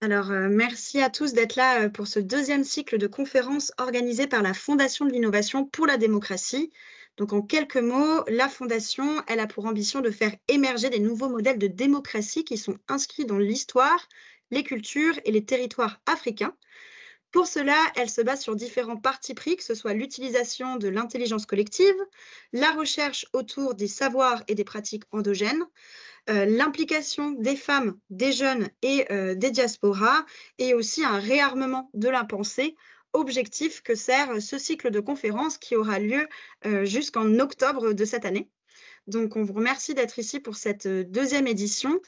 Alors, merci à tous d'être là pour ce deuxième cycle de conférences organisé par la Fondation de l'innovation pour la démocratie. Donc, en quelques mots, la Fondation, elle a pour ambition de faire émerger des nouveaux modèles de démocratie qui sont inscrits dans l'histoire, les cultures et les territoires africains. Pour cela, elle se base sur différents partis pris, que ce soit l'utilisation de l'intelligence collective, la recherche autour des savoirs et des pratiques endogènes, l'implication des femmes, des jeunes et des diasporas, et aussi un réarmement de la pensée, objectif que sert ce cycle de conférences qui aura lieu jusqu'en octobre de cette année. Donc, on vous remercie d'être ici pour cette deuxième édition.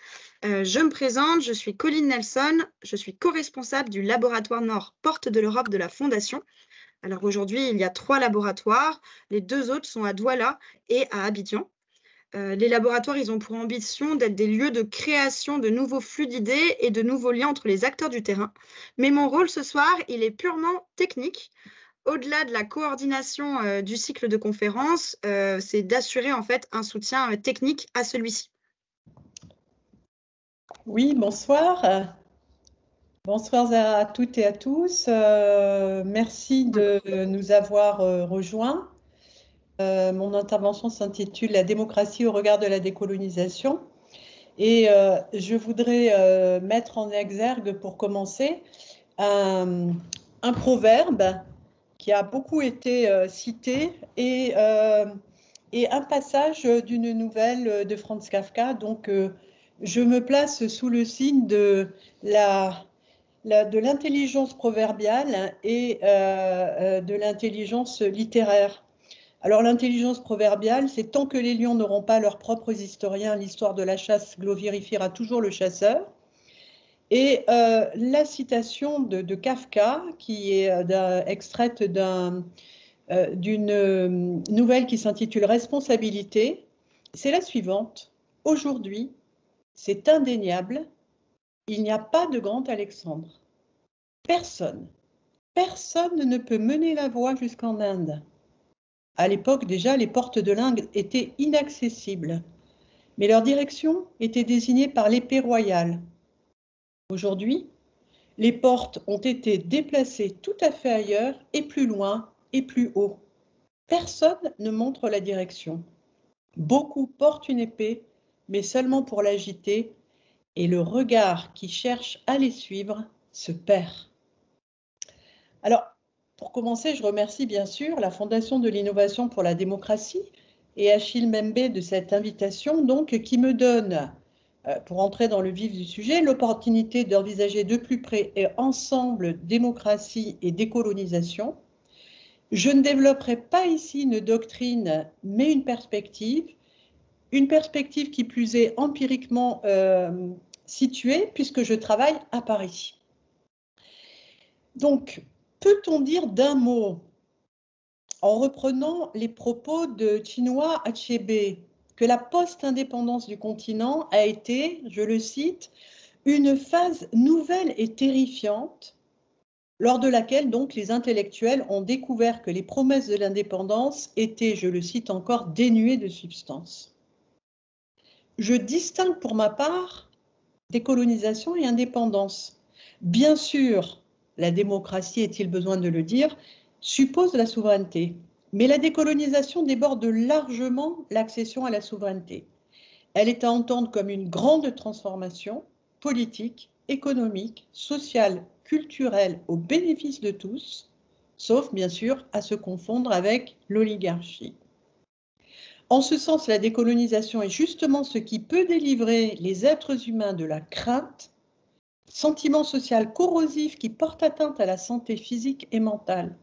Je me présente, je suis Colline Nelson, je suis co-responsable du laboratoire Nord Porte de l'Europe de la Fondation. Alors aujourd'hui, il y a 3 laboratoires, les 2 autres sont à Douala et à Abidjan. Les laboratoires, ils ont pour ambition d'être des lieux de création de nouveaux flux d'idées et de nouveaux liens entre les acteurs du terrain. Mais mon rôle ce soir, il est purement technique. Au-delà de la coordination du cycle de conférences, c'est d'assurer en fait un soutien technique à celui-ci. Oui, bonsoir. Bonsoir à toutes et à tous. Merci de nous avoir rejoints. Mon intervention s'intitule « La démocratie au regard de la décolonisation ». Et je voudrais mettre en exergue, pour commencer, un proverbe qui a beaucoup été cité et un passage d'une nouvelle de Franz Kafka. Donc, je me place sous le signe de l'intelligence proverbiale et de l'intelligence littéraire. Alors, l'intelligence proverbiale, c'est tant que les lions n'auront pas leurs propres historiens, l'histoire de la chasse glorifiera toujours le chasseur. Et la citation de Kafka, qui est extraite d'une nouvelle qui s'intitule « Responsabilité », c'est la suivante. « Aujourd'hui, c'est indéniable, il n'y a pas de grand Alexandre. Personne ne peut mener la voie jusqu'en Inde. À l'époque, déjà, les portes de l'Inde étaient inaccessibles, mais leur direction était désignée par l'épée royale. Aujourd'hui, les portes ont été déplacées tout à fait ailleurs et plus loin et plus haut. Personne ne montre la direction. Beaucoup portent une épée, mais seulement pour l'agiter, et le regard qui cherche à les suivre se perd. » Alors, pour commencer, je remercie bien sûr la Fondation de l'innovation pour la démocratie et Achille Mbembe de cette invitation, donc, qui me donne, pour entrer dans le vif du sujet, l'opportunité d'envisager de plus près et ensemble démocratie et décolonisation. Je ne développerai pas ici une doctrine, mais une perspective qui plus est empiriquement située, puisque je travaille à Paris. Donc, peut-on dire d'un mot, en reprenant les propos de Chinua Achebe, que la post-indépendance du continent a été, je le cite, une phase nouvelle et terrifiante, lors de laquelle donc les intellectuels ont découvert que les promesses de l'indépendance étaient, je le cite encore, dénuées de substance. Je distingue pour ma part décolonisation et indépendance. Bien sûr, la démocratie, est-il besoin de le dire, suppose la souveraineté. Mais la décolonisation déborde largement l'accession à la souveraineté. Elle est à entendre comme une grande transformation politique, économique, sociale, culturelle au bénéfice de tous, sauf bien sûr à se confondre avec l'oligarchie. En ce sens, la décolonisation est justement ce qui peut délivrer les êtres humains de la crainte, sentiment social corrosif qui porte atteinte à la santé physique et mentale.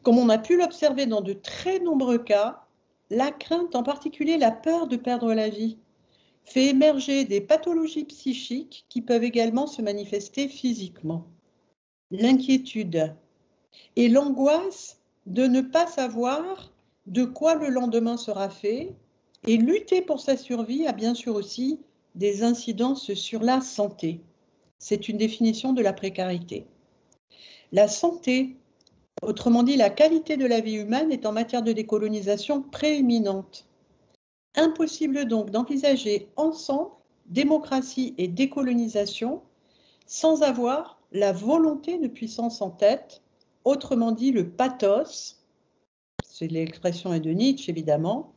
Comme on a pu l'observer dans de très nombreux cas, la crainte, en particulier la peur de perdre la vie, fait émerger des pathologies psychiques qui peuvent également se manifester physiquement. L'inquiétude et l'angoisse de ne pas savoir de quoi le lendemain sera fait, et lutter pour sa survie a bien sûr aussi des incidences sur la santé. C'est une définition de la précarité. La santé, autrement dit la qualité de la vie humaine, est en matière de décolonisation prééminente. Impossible donc d'envisager ensemble démocratie et décolonisation sans avoir la volonté de puissance en tête, autrement dit le pathos, c'est l'expression est de Nietzsche évidemment,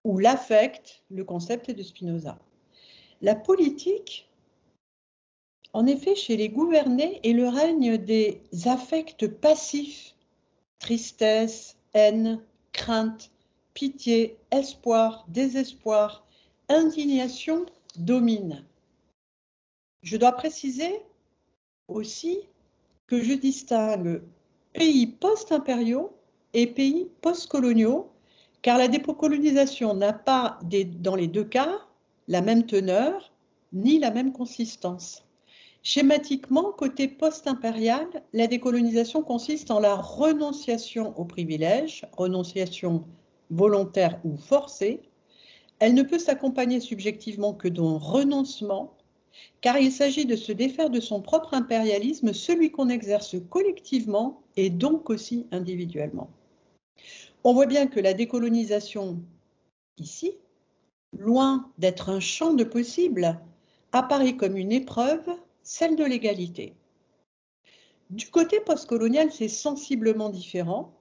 ou l'affect, le concept est de Spinoza. La politique, en effet, chez les gouvernés est le règne des affects passifs, tristesse, haine, crainte, pitié, espoir, désespoir, indignation domine. Je dois préciser aussi que je distingue pays post-impériaux et pays post-coloniaux, car la décolonisation n'a pas, dans les deux cas, la même teneur ni la même consistance. Schématiquement, côté post-impérial, la décolonisation consiste en la renonciation aux privilèges, renonciation volontaire ou forcée. Elle ne peut s'accompagner subjectivement que d'un renoncement, car il s'agit de se défaire de son propre impérialisme, celui qu'on exerce collectivement et donc aussi individuellement. On voit bien que la décolonisation, ici, loin d'être un champ de possibles, apparaît comme une épreuve, celle de l'égalité. Du côté postcolonial, c'est sensiblement différent.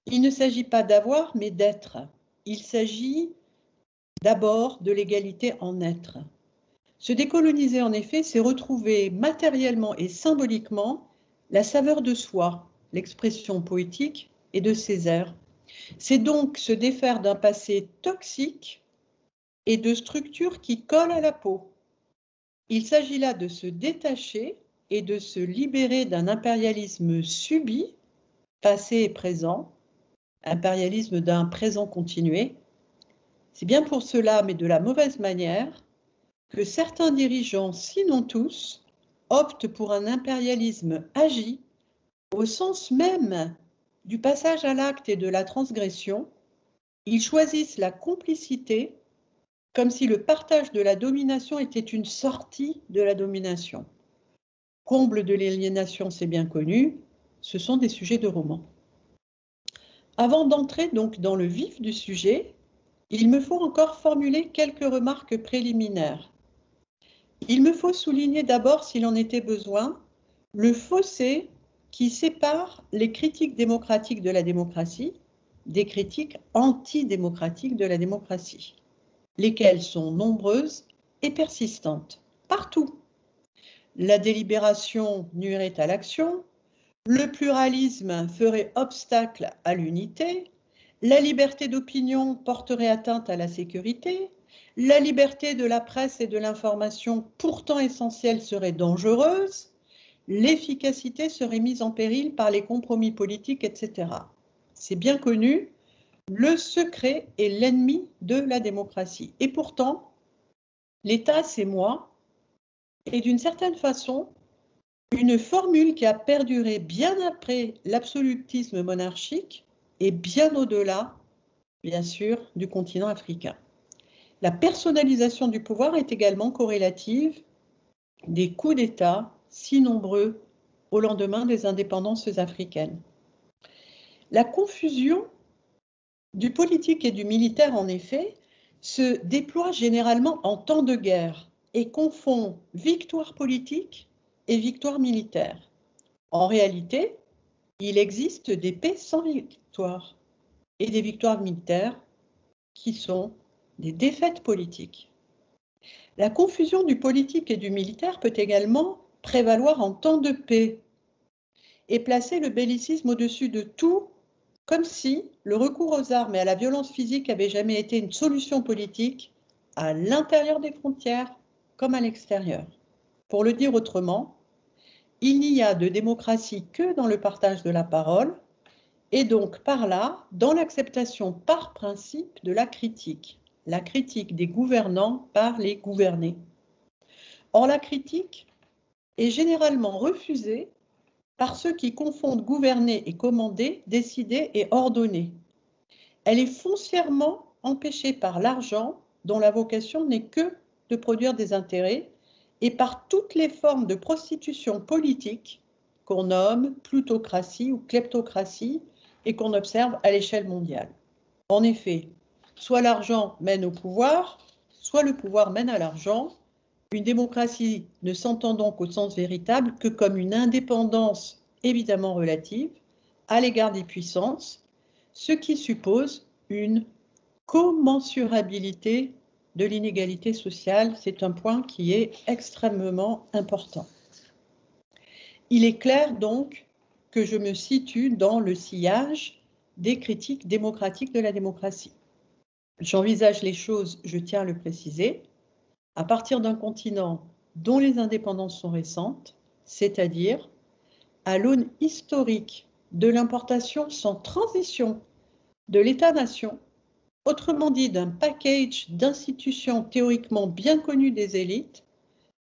Il ne s'agit pas d'avoir, mais d'être. Il s'agit d'abord de l'égalité en être. Se décoloniser, en effet, c'est retrouver matériellement et symboliquement la saveur de soi, l'expression poétique et de Césaire. C'est donc se défaire d'un passé toxique et de structures qui collent à la peau. Il s'agit là de se détacher et de se libérer d'un impérialisme subi, passé et présent, impérialisme d'un présent continué. C'est bien pour cela, mais de la mauvaise manière, que certains dirigeants, sinon tous, optent pour un impérialisme agi au sens même du passage à l'acte et de la transgression. Ils choisissent la complicité comme si le partage de la domination était une sortie de la domination. Comble de l'aliénation, c'est bien connu, ce sont des sujets de romans. Avant d'entrer donc dans le vif du sujet, il me faut encore formuler quelques remarques préliminaires. Il me faut souligner d'abord, s'il en était besoin, le fossé qui sépare les critiques démocratiques de la démocratie des critiques antidémocratiques de la démocratie, lesquelles sont nombreuses et persistantes, partout. La délibération nuirait à l'action, le pluralisme ferait obstacle à l'unité, la liberté d'opinion porterait atteinte à la sécurité, la liberté de la presse et de l'information, pourtant essentielle, serait dangereuse, l'efficacité serait mise en péril par les compromis politiques, etc. C'est bien connu, le secret est l'ennemi de la démocratie. Et pourtant, l'État, c'est moi, et d'une certaine façon, une formule qui a perduré bien après l'absolutisme monarchique et bien au-delà, bien sûr, du continent africain. La personnalisation du pouvoir est également corrélative des coups d'État si nombreux au lendemain des indépendances africaines. La confusion du politique et du militaire, en effet, se déploie généralement en temps de guerre et confond victoire politique et victoire militaire. En réalité, il existe des paix sans victoire et des victoires militaires qui sont des défaites politiques. La confusion du politique et du militaire peut également prévaloir en temps de paix et placer le bellicisme au-dessus de tout, comme si le recours aux armes et à la violence physique avait jamais été une solution politique à l'intérieur des frontières comme à l'extérieur. Pour le dire autrement, il n'y a de démocratie que dans le partage de la parole et donc par là, dans l'acceptation par principe de la critique des gouvernants par les gouvernés. Or, la critique est généralement refusée par ceux qui confondent gouverner et commander, décider et ordonner. Elle est foncièrement empêchée par l'argent, dont la vocation n'est que de produire des intérêts, et par toutes les formes de prostitution politique qu'on nomme plutocratie ou kleptocratie et qu'on observe à l'échelle mondiale. En effet, soit l'argent mène au pouvoir, soit le pouvoir mène à l'argent, Une démocratie ne s'entend donc au sens véritable que comme une indépendance évidemment relative à l'égard des puissances, ce qui suppose une commensurabilité de l'inégalité sociale. C'est un point qui est extrêmement important. Il est clair donc que je me situe dans le sillage des critiques démocratiques de la démocratie. J'envisage les choses, je tiens à le préciser, à partir d'un continent dont les indépendances sont récentes, c'est-à-dire à l'aune historique de l'importation sans transition de l'État-nation, autrement dit d'un package d'institutions théoriquement bien connues des élites,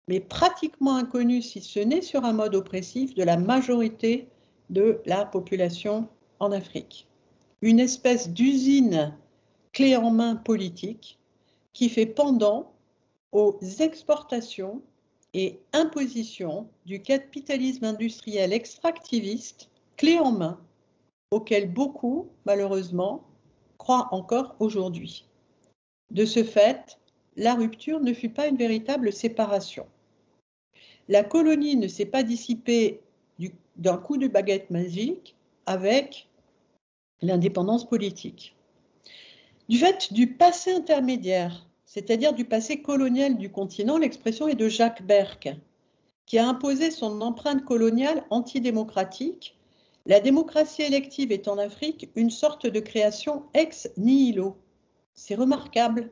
mais pratiquement inconnues si ce n'est sur un mode oppressif de la majorité de la population en Afrique. Une espèce d'usine clé en main politique qui fait pendant aux exportations et impositions du capitalisme industriel extractiviste clé en main, auquel beaucoup, malheureusement, croient encore aujourd'hui. De ce fait, la rupture ne fut pas une véritable séparation. La colonie ne s'est pas dissipée d'un coup de baguette magique avec l'indépendance politique. Du fait du passé intermédiaire, c'est-à-dire du passé colonial du continent, l'expression est de Jacques Berck, qui a imposé son empreinte coloniale antidémocratique. La démocratie élective est en Afrique une sorte de création ex nihilo. C'est remarquable.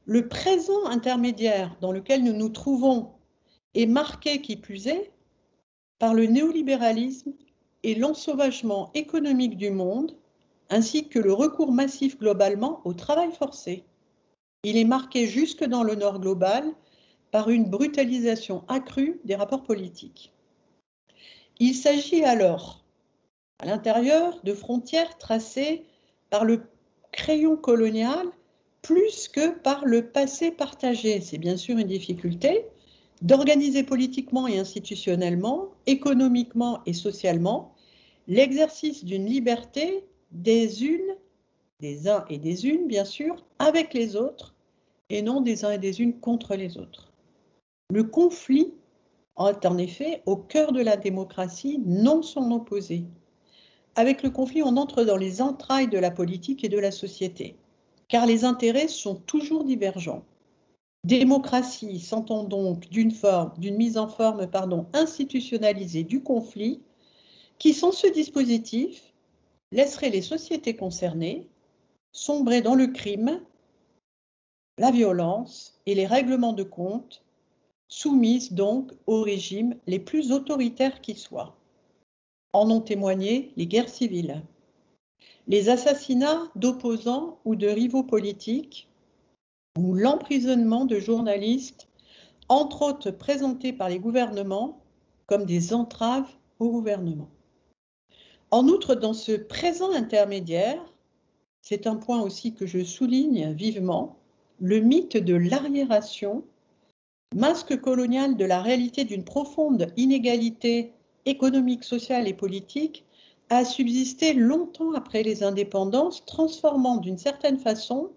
Le présent intermédiaire dans lequel nous nous trouvons est marqué, qui plus est, par le néolibéralisme et l'ensauvagement économique du monde, ainsi que le recours massif globalement au travail forcé. Il est marqué jusque dans le Nord global par une brutalisation accrue des rapports politiques. Il s'agit alors, à l'intérieur, de frontières tracées par le crayon colonial plus que par le passé partagé. C'est bien sûr une difficulté d'organiser politiquement et institutionnellement, économiquement et socialement, l'exercice d'une liberté des uns et des unes, bien sûr, avec les autres, et non des uns et des unes contre les autres. Le conflit est en effet au cœur de la démocratie, non son opposé. Avec le conflit, on entre dans les entrailles de la politique et de la société, car les intérêts sont toujours divergents. Démocratie s'entend donc d'une mise en forme institutionnalisée du conflit, qui sans ce dispositif laisserait les sociétés concernées sombrer dans le crime, la violence et les règlements de compte, soumises donc aux régimes les plus autoritaires qui soient. En ont témoigné les guerres civiles, les assassinats d'opposants ou de rivaux politiques, ou l'emprisonnement de journalistes, entre autres présentés par les gouvernements comme des entraves au gouvernement. En outre, dans ce présent intermédiaire, c'est un point aussi que je souligne vivement, le mythe de l'arriération, masque colonial de la réalité d'une profonde inégalité économique, sociale et politique, a subsisté longtemps après les indépendances, transformant d'une certaine façon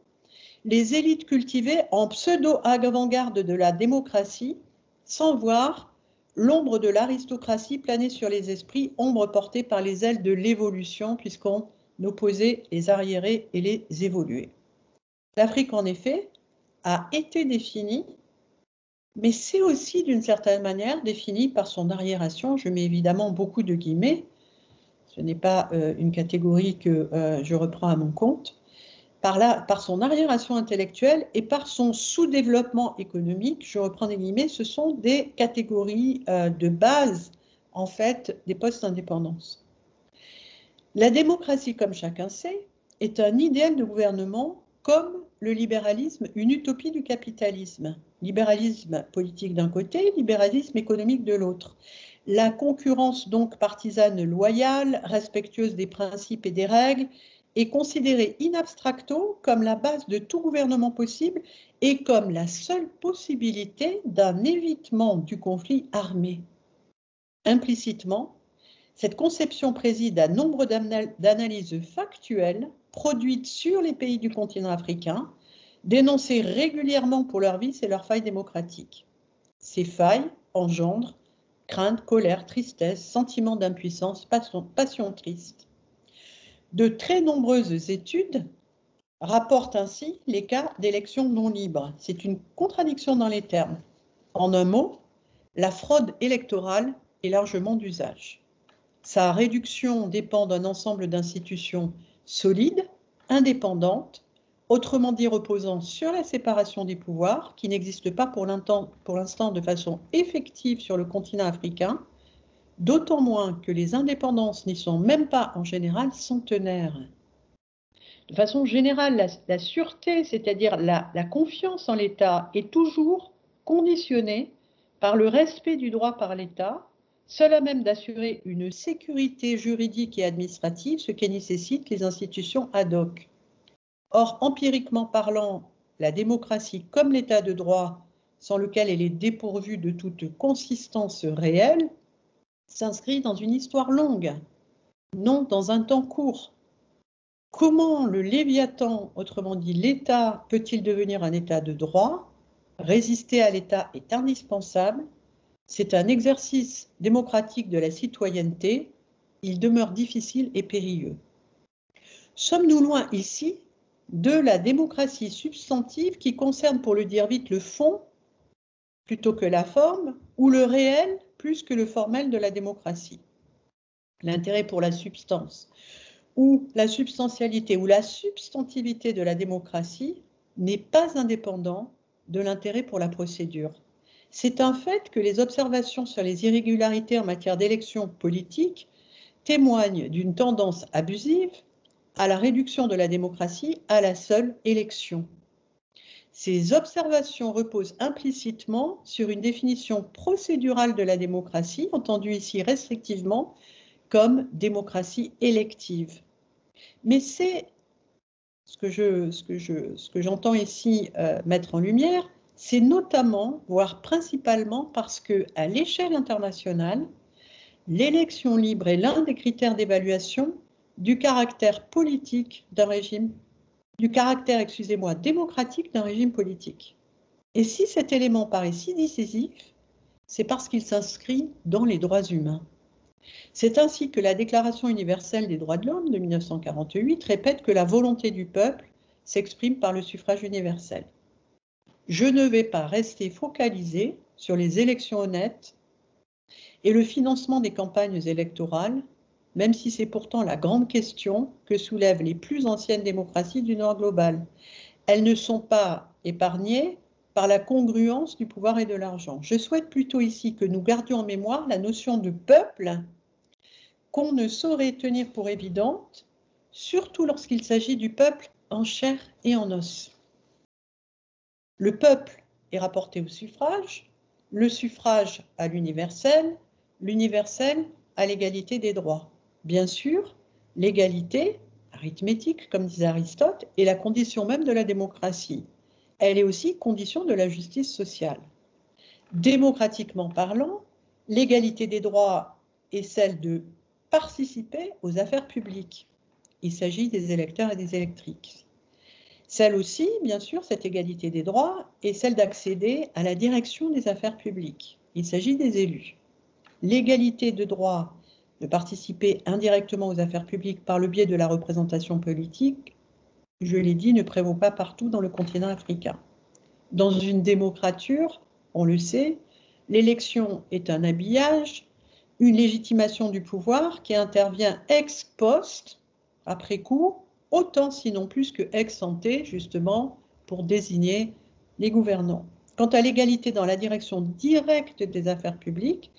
les élites cultivées en pseudo-avant-garde de la démocratie, sans voir l'ombre de l'aristocratie planer sur les esprits, ombre portée par les ailes de l'évolution, puisqu'on opposait les arriérés et les évolués. L'Afrique, en effet, a été définie, mais c'est aussi d'une certaine manière définie par son arriération. Je mets évidemment beaucoup de guillemets, ce n'est pas une catégorie que je reprends à mon compte, par son arriération intellectuelle et par son sous-développement économique. Je reprends des guillemets, ce sont des catégories de base, en fait, des post-indépendances. La démocratie, comme chacun sait, est un idéal de gouvernement comme le libéralisme, une utopie du capitalisme. Libéralisme politique d'un côté, libéralisme économique de l'autre. La concurrence donc partisane loyale, respectueuse des principes et des règles, est considérée in abstracto comme la base de tout gouvernement possible et comme la seule possibilité d'un évitement du conflit armé. Implicitement, cette conception préside à nombre d'analyses factuelles produites sur les pays du continent africain, dénoncées régulièrement pour leurs vices et leurs failles démocratiques. Ces failles engendrent crainte, colère, tristesse, sentiment d'impuissance, passion triste. De très nombreuses études rapportent ainsi les cas d'élections non libres. C'est une contradiction dans les termes. En un mot, la fraude électorale est largement d'usage. Sa réduction dépend d'un ensemble d'institutions solides, indépendantes, autrement dit reposant sur la séparation des pouvoirs, qui n'existe pas pour l'instant de façon effective sur le continent africain, d'autant moins que les indépendances n'y sont même pas en général centenaires. De façon générale, la sûreté, c'est-à-dire la confiance en l'État, est toujours conditionnée par le respect du droit par l'État, seul à même d'assurer une sécurité juridique et administrative, ce qui nécessite les institutions ad hoc. Or, empiriquement parlant, la démocratie comme l'État de droit, sans lequel elle est dépourvue de toute consistance réelle, s'inscrit dans une histoire longue, non dans un temps court. Comment le Léviathan, autrement dit l'État, peut-il devenir un État de droit? Résister à l'État est indispensable. C'est un exercice démocratique de la citoyenneté. Il demeure difficile et périlleux. Sommes-nous loin ici de la démocratie substantive qui concerne, pour le dire vite, le fond plutôt que la forme, ou le réel plus que le formel de la démocratie? L'intérêt pour la substance ou la substantialité ou la substantivité de la démocratie n'est pas indépendant de l'intérêt pour la procédure. C'est un fait que les observations sur les irrégularités en matière d'élections politiques témoignent d'une tendance abusive à la réduction de la démocratie à la seule élection. Ces observations reposent implicitement sur une définition procédurale de la démocratie, entendue ici restrictivement comme démocratie élective. Mais c'est ce que j'entends ici mettre en lumière, c'est notamment, voire principalement, parce qu'à l'échelle internationale, l'élection libre est l'un des critères d'évaluation du caractère politique d'un régime, démocratique d'un régime politique. Et si cet élément paraît si décisif, c'est parce qu'il s'inscrit dans les droits humains. C'est ainsi que la Déclaration universelle des droits de l'homme de 1948 répète que la volonté du peuple s'exprime par le suffrage universel. Je ne vais pas rester focalisé sur les élections honnêtes et le financement des campagnes électorales, même si c'est pourtant la grande question que soulèvent les plus anciennes démocraties du Nord global. Elles ne sont pas épargnées par la congruence du pouvoir et de l'argent. Je souhaite plutôt ici que nous gardions en mémoire la notion de peuple qu'on ne saurait tenir pour évidente, surtout lorsqu'il s'agit du peuple en chair et en os. Le peuple est rapporté au suffrage, le suffrage à l'universel à l'égalité des droits. Bien sûr, l'égalité, arithmétique, comme disait Aristote, est la condition même de la démocratie. Elle est aussi condition de la justice sociale. Démocratiquement parlant, l'égalité des droits est celle de participer aux affaires publiques. Il s'agit des électeurs et des électrices. Celle aussi, bien sûr, cette égalité des droits, est celle d'accéder à la direction des affaires publiques. Il s'agit des élus. L'égalité de droit de participer indirectement aux affaires publiques par le biais de la représentation politique, je l'ai dit, ne prévaut pas partout dans le continent africain. Dans une démocrature, on le sait, l'élection est un habillage, une légitimation du pouvoir qui intervient ex post, après coup, autant sinon plus que ex ante, justement, pour désigner les gouvernants. Quant à l'égalité dans la direction directe des affaires publiques,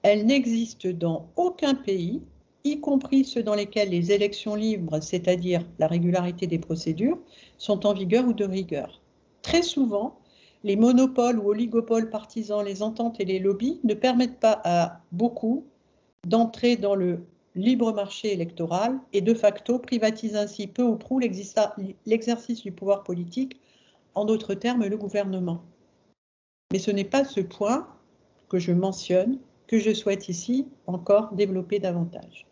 elle n'existe dans aucun pays, y compris ceux dans lesquels les élections libres, c'est-à-dire la régularité des procédures, sont en vigueur ou de rigueur. Très souvent, les monopoles ou oligopoles partisans, les ententes et les lobbies ne permettent pas à beaucoup d'entrer dans le libre marché électoral et de facto privatisent ainsi peu ou prou l'exercice du pouvoir politique, en d'autres termes le gouvernement. Mais ce n'est pas ce point que je mentionne, que je souhaite ici encore développer davantage.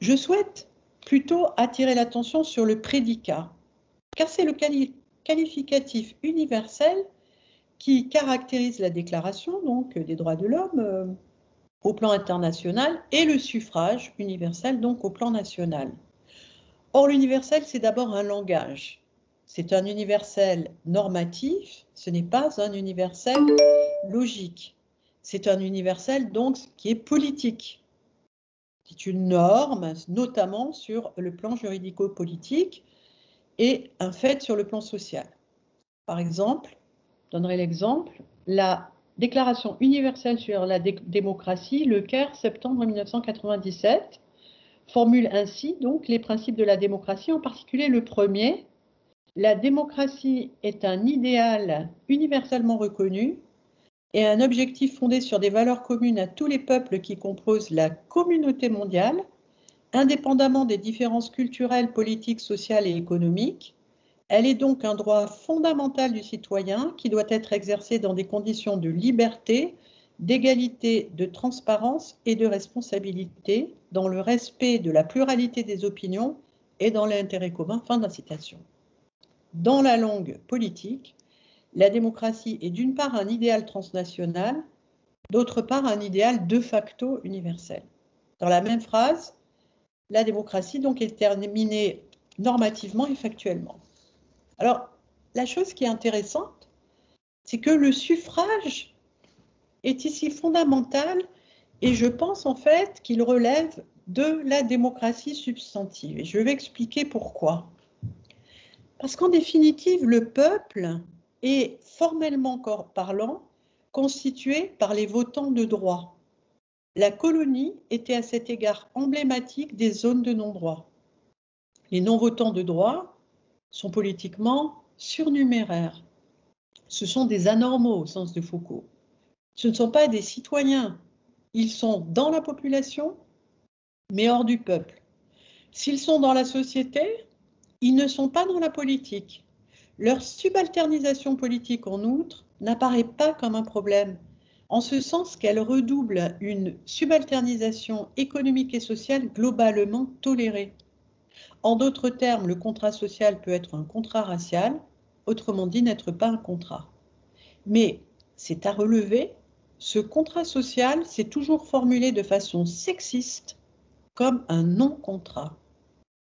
Je souhaite plutôt attirer l'attention sur le prédicat, car c'est le qualificatif universel qui caractérise la Déclaration donc, des droits de l'homme au plan international et le suffrage universel donc au plan national. Or, l'universel, c'est d'abord un langage. C'est un universel normatif, ce n'est pas un universel logique. C'est un universel donc qui est politique. C'est une norme, notamment sur le plan juridico-politique et un fait sur le plan social. Par exemple, je donnerai l'exemple, la Déclaration universelle sur la démocratie, le Caire, septembre 1997, formule ainsi donc les principes de la démocratie, en particulier le premier. La démocratie est un idéal universellement reconnu et un objectif fondé sur des valeurs communes à tous les peuples qui composent la communauté mondiale, indépendamment des différences culturelles, politiques, sociales et économiques. Elle est donc un droit fondamental du citoyen qui doit être exercé dans des conditions de liberté, d'égalité, de transparence et de responsabilité, dans le respect de la pluralité des opinions et dans l'intérêt commun. Fin de la citation. Dans la langue politique, la démocratie est d'une part un idéal transnational, d'autre part un idéal de facto universel. Dans la même phrase, la démocratie donc est terminée normativement et factuellement. Alors, la chose qui est intéressante, c'est que le suffrage est ici fondamental et je pense en fait qu'il relève de la démocratie substantive. Et je vais expliquer pourquoi. Parce qu'en définitive, le peuple est formellement parlant constitué par les votants de droit. La colonie était à cet égard emblématique des zones de non-droit. Les non-votants de droit sont politiquement surnuméraires. Ce sont des anormaux au sens de Foucault. Ce ne sont pas des citoyens. Ils sont dans la population, mais hors du peuple. S'ils sont dans la société, ils ne sont pas dans la politique. Leur subalternisation politique, en outre, n'apparaît pas comme un problème, en ce sens qu'elle redouble une subalternisation économique et sociale globalement tolérée. En d'autres termes, le contrat social peut être un contrat racial, autrement dit n'être pas un contrat. Mais c'est à relever, ce contrat social s'est toujours formulé de façon sexiste comme un non-contrat.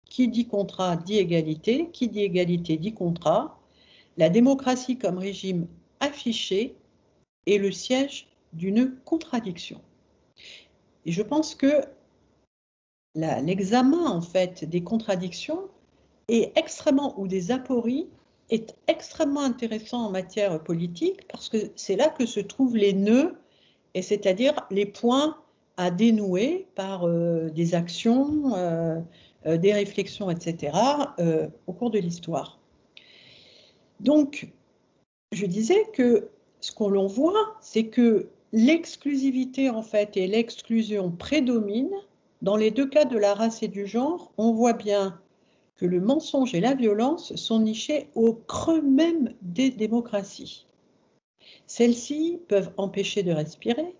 Qui dit contrat dit égalité, qui dit égalité dit contrat. La démocratie comme régime affiché est le siège d'une contradiction. Et je pense que l'examen en fait des contradictions est extrêmement, ou des apories, est extrêmement intéressant en matière politique parce que c'est là que se trouvent les nœuds, et c'est-à-dire les points à dénouer par des actions, des réflexions, etc., au cours de l'histoire. Donc, je disais que ce qu'on l'on voit, c'est que l'exclusivité en fait et l'exclusion prédominent. Dans les deux cas de la race et du genre, on voit bien que le mensonge et la violence sont nichés au creux même des démocraties. Celles-ci peuvent empêcher de respirer,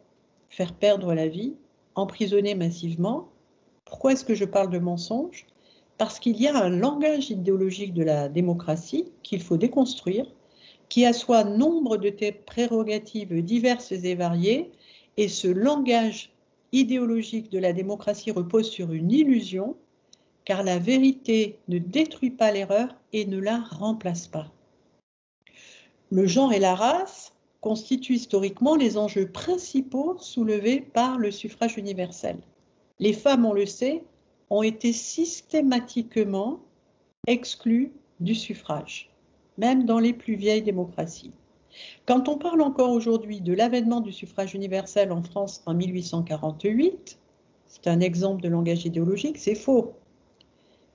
faire perdre la vie, emprisonner massivement. Pourquoi est-ce que je parle de mensonge? Parce qu'il y a un langage idéologique de la démocratie qu'il faut déconstruire, qui assoit nombre de prérogatives diverses et variées, et ce langage idéologique de la démocratie repose sur une illusion, car la vérité ne détruit pas l'erreur et ne la remplace pas. Le genre et la race constituent historiquement les enjeux principaux soulevés par le suffrage universel. Les femmes, on le sait, ont été systématiquement exclues du suffrage, même dans les plus vieilles démocraties. Quand on parle encore aujourd'hui de l'avènement du suffrage universel en France en 1848, c'est un exemple de langage idéologique, c'est faux.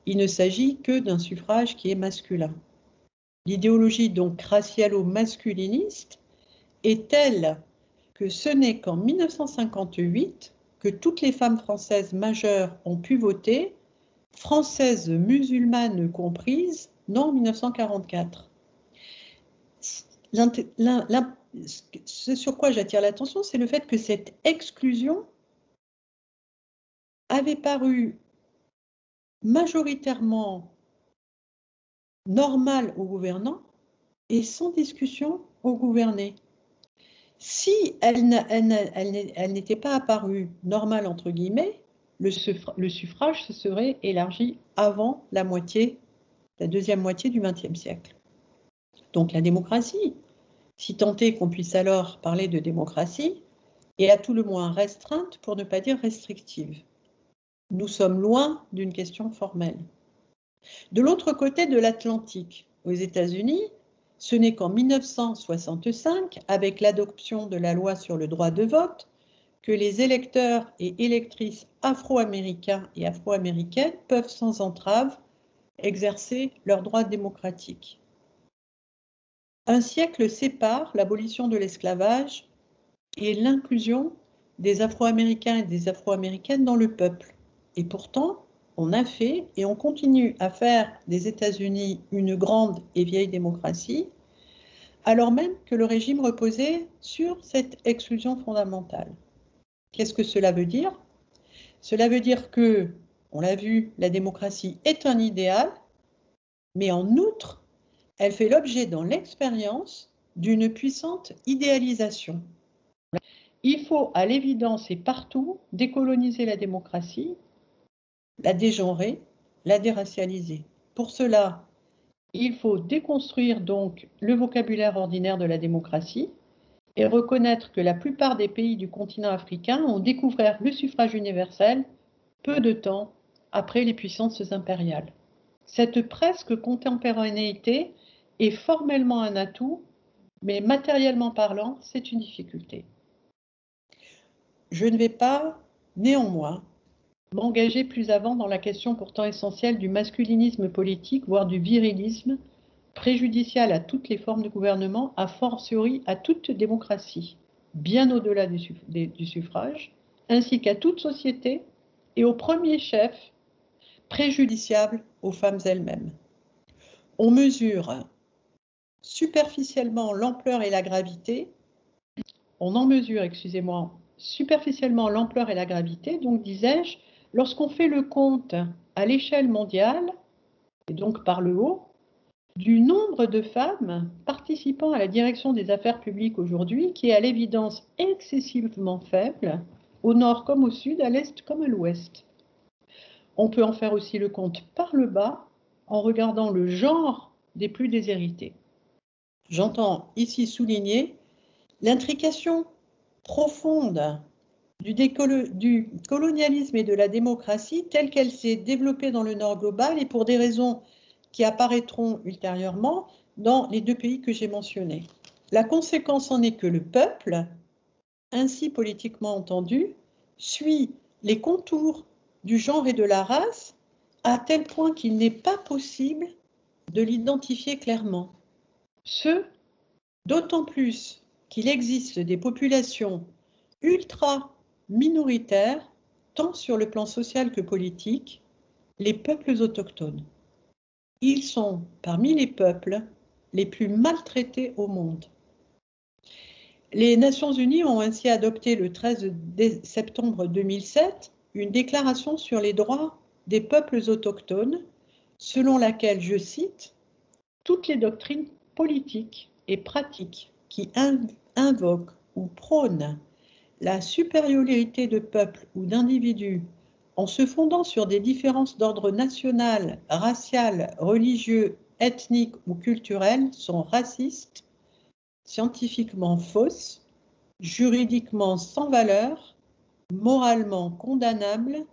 Il ne s'agit que d'un suffrage qui est masculin. L'idéologie donc racialo-masculiniste est telle que ce n'est qu'en 1958 que toutes les femmes françaises majeures ont pu voter, françaises musulmanes comprises, non 1944. Ce sur quoi j'attire l'attention, c'est le fait que cette exclusion avait paru majoritairement normale aux gouvernants et sans discussion aux gouvernés. Si elle n'était pas apparue normale, entre guillemets, le suffrage se serait élargi avant la deuxième moitié du XXe siècle. Donc la démocratie, si tant est qu'on puisse alors parler de démocratie, est à tout le moins restreinte, pour ne pas dire restrictive. Nous sommes loin d'une question formelle. De l'autre côté de l'Atlantique, aux États-Unis, ce n'est qu'en 1965, avec l'adoption de la loi sur le droit de vote, que les électeurs et électrices afro-américains et afro-américaines peuvent sans entrave exercer leurs droits démocratiques. Un siècle sépare l'abolition de l'esclavage et l'inclusion des Afro-Américains et des Afro-Américaines dans le peuple. Et pourtant, on a fait et on continue à faire des États-Unis une grande et vieille démocratie, alors même que le régime reposait sur cette exclusion fondamentale. Qu'est-ce que cela veut dire? Cela veut dire que, on l'a vu, la démocratie est un idéal, mais en outre, elle fait l'objet dans l'expérience d'une puissante idéalisation. Il faut à l'évidence et partout décoloniser la démocratie, la dégenrer, la déracialiser. Pour cela, il faut déconstruire donc le vocabulaire ordinaire de la démocratie et reconnaître que la plupart des pays du continent africain ont découvert le suffrage universel peu de temps après les puissances impériales. Cette presque contemporanéité est formellement un atout, mais matériellement parlant, c'est une difficulté. Je ne vais pas, néanmoins, m'engager plus avant dans la question pourtant essentielle du masculinisme politique, voire du virilisme, préjudicial à toutes les formes de gouvernement, a fortiori à toute démocratie, bien au-delà du suffrage, ainsi qu'à toute société et au premier chef, préjudiciable aux femmes elles-mêmes. On mesure superficiellement l'ampleur et la gravité, superficiellement l'ampleur et la gravité, donc disais-je, lorsqu'on fait le compte à l'échelle mondiale, et donc par le haut, du nombre de femmes participant à la direction des affaires publiques aujourd'hui, qui est à l'évidence excessivement faible, au nord comme au sud, à l'est comme à l'ouest. On peut en faire aussi le compte par le bas, en regardant le genre des plus déshérités. J'entends ici souligner l'intrication profonde du colonialisme et de la démocratie telle qu'elle s'est développée dans le Nord global et pour des raisons qui apparaîtront ultérieurement dans les deux pays que j'ai mentionnés. La conséquence en est que le peuple, ainsi politiquement entendu, suit les contours du genre et de la race à tel point qu'il n'est pas possible de l'identifier clairement. Ce, d'autant plus qu'il existe des populations ultra minoritaires, tant sur le plan social que politique, les peuples autochtones. Ils sont parmi les peuples les plus maltraités au monde. Les Nations Unies ont ainsi adopté le 13 septembre 2007 une déclaration sur les droits des peuples autochtones, selon laquelle, je cite, « toutes les doctrines politiques et pratiques qui invoquent ou prônent la supériorité de peuples ou d'individus en se fondant sur des différences d'ordre national, racial, religieux, ethnique ou culturel sont racistes, scientifiquement fausses, juridiquement sans valeur, moralement condamnables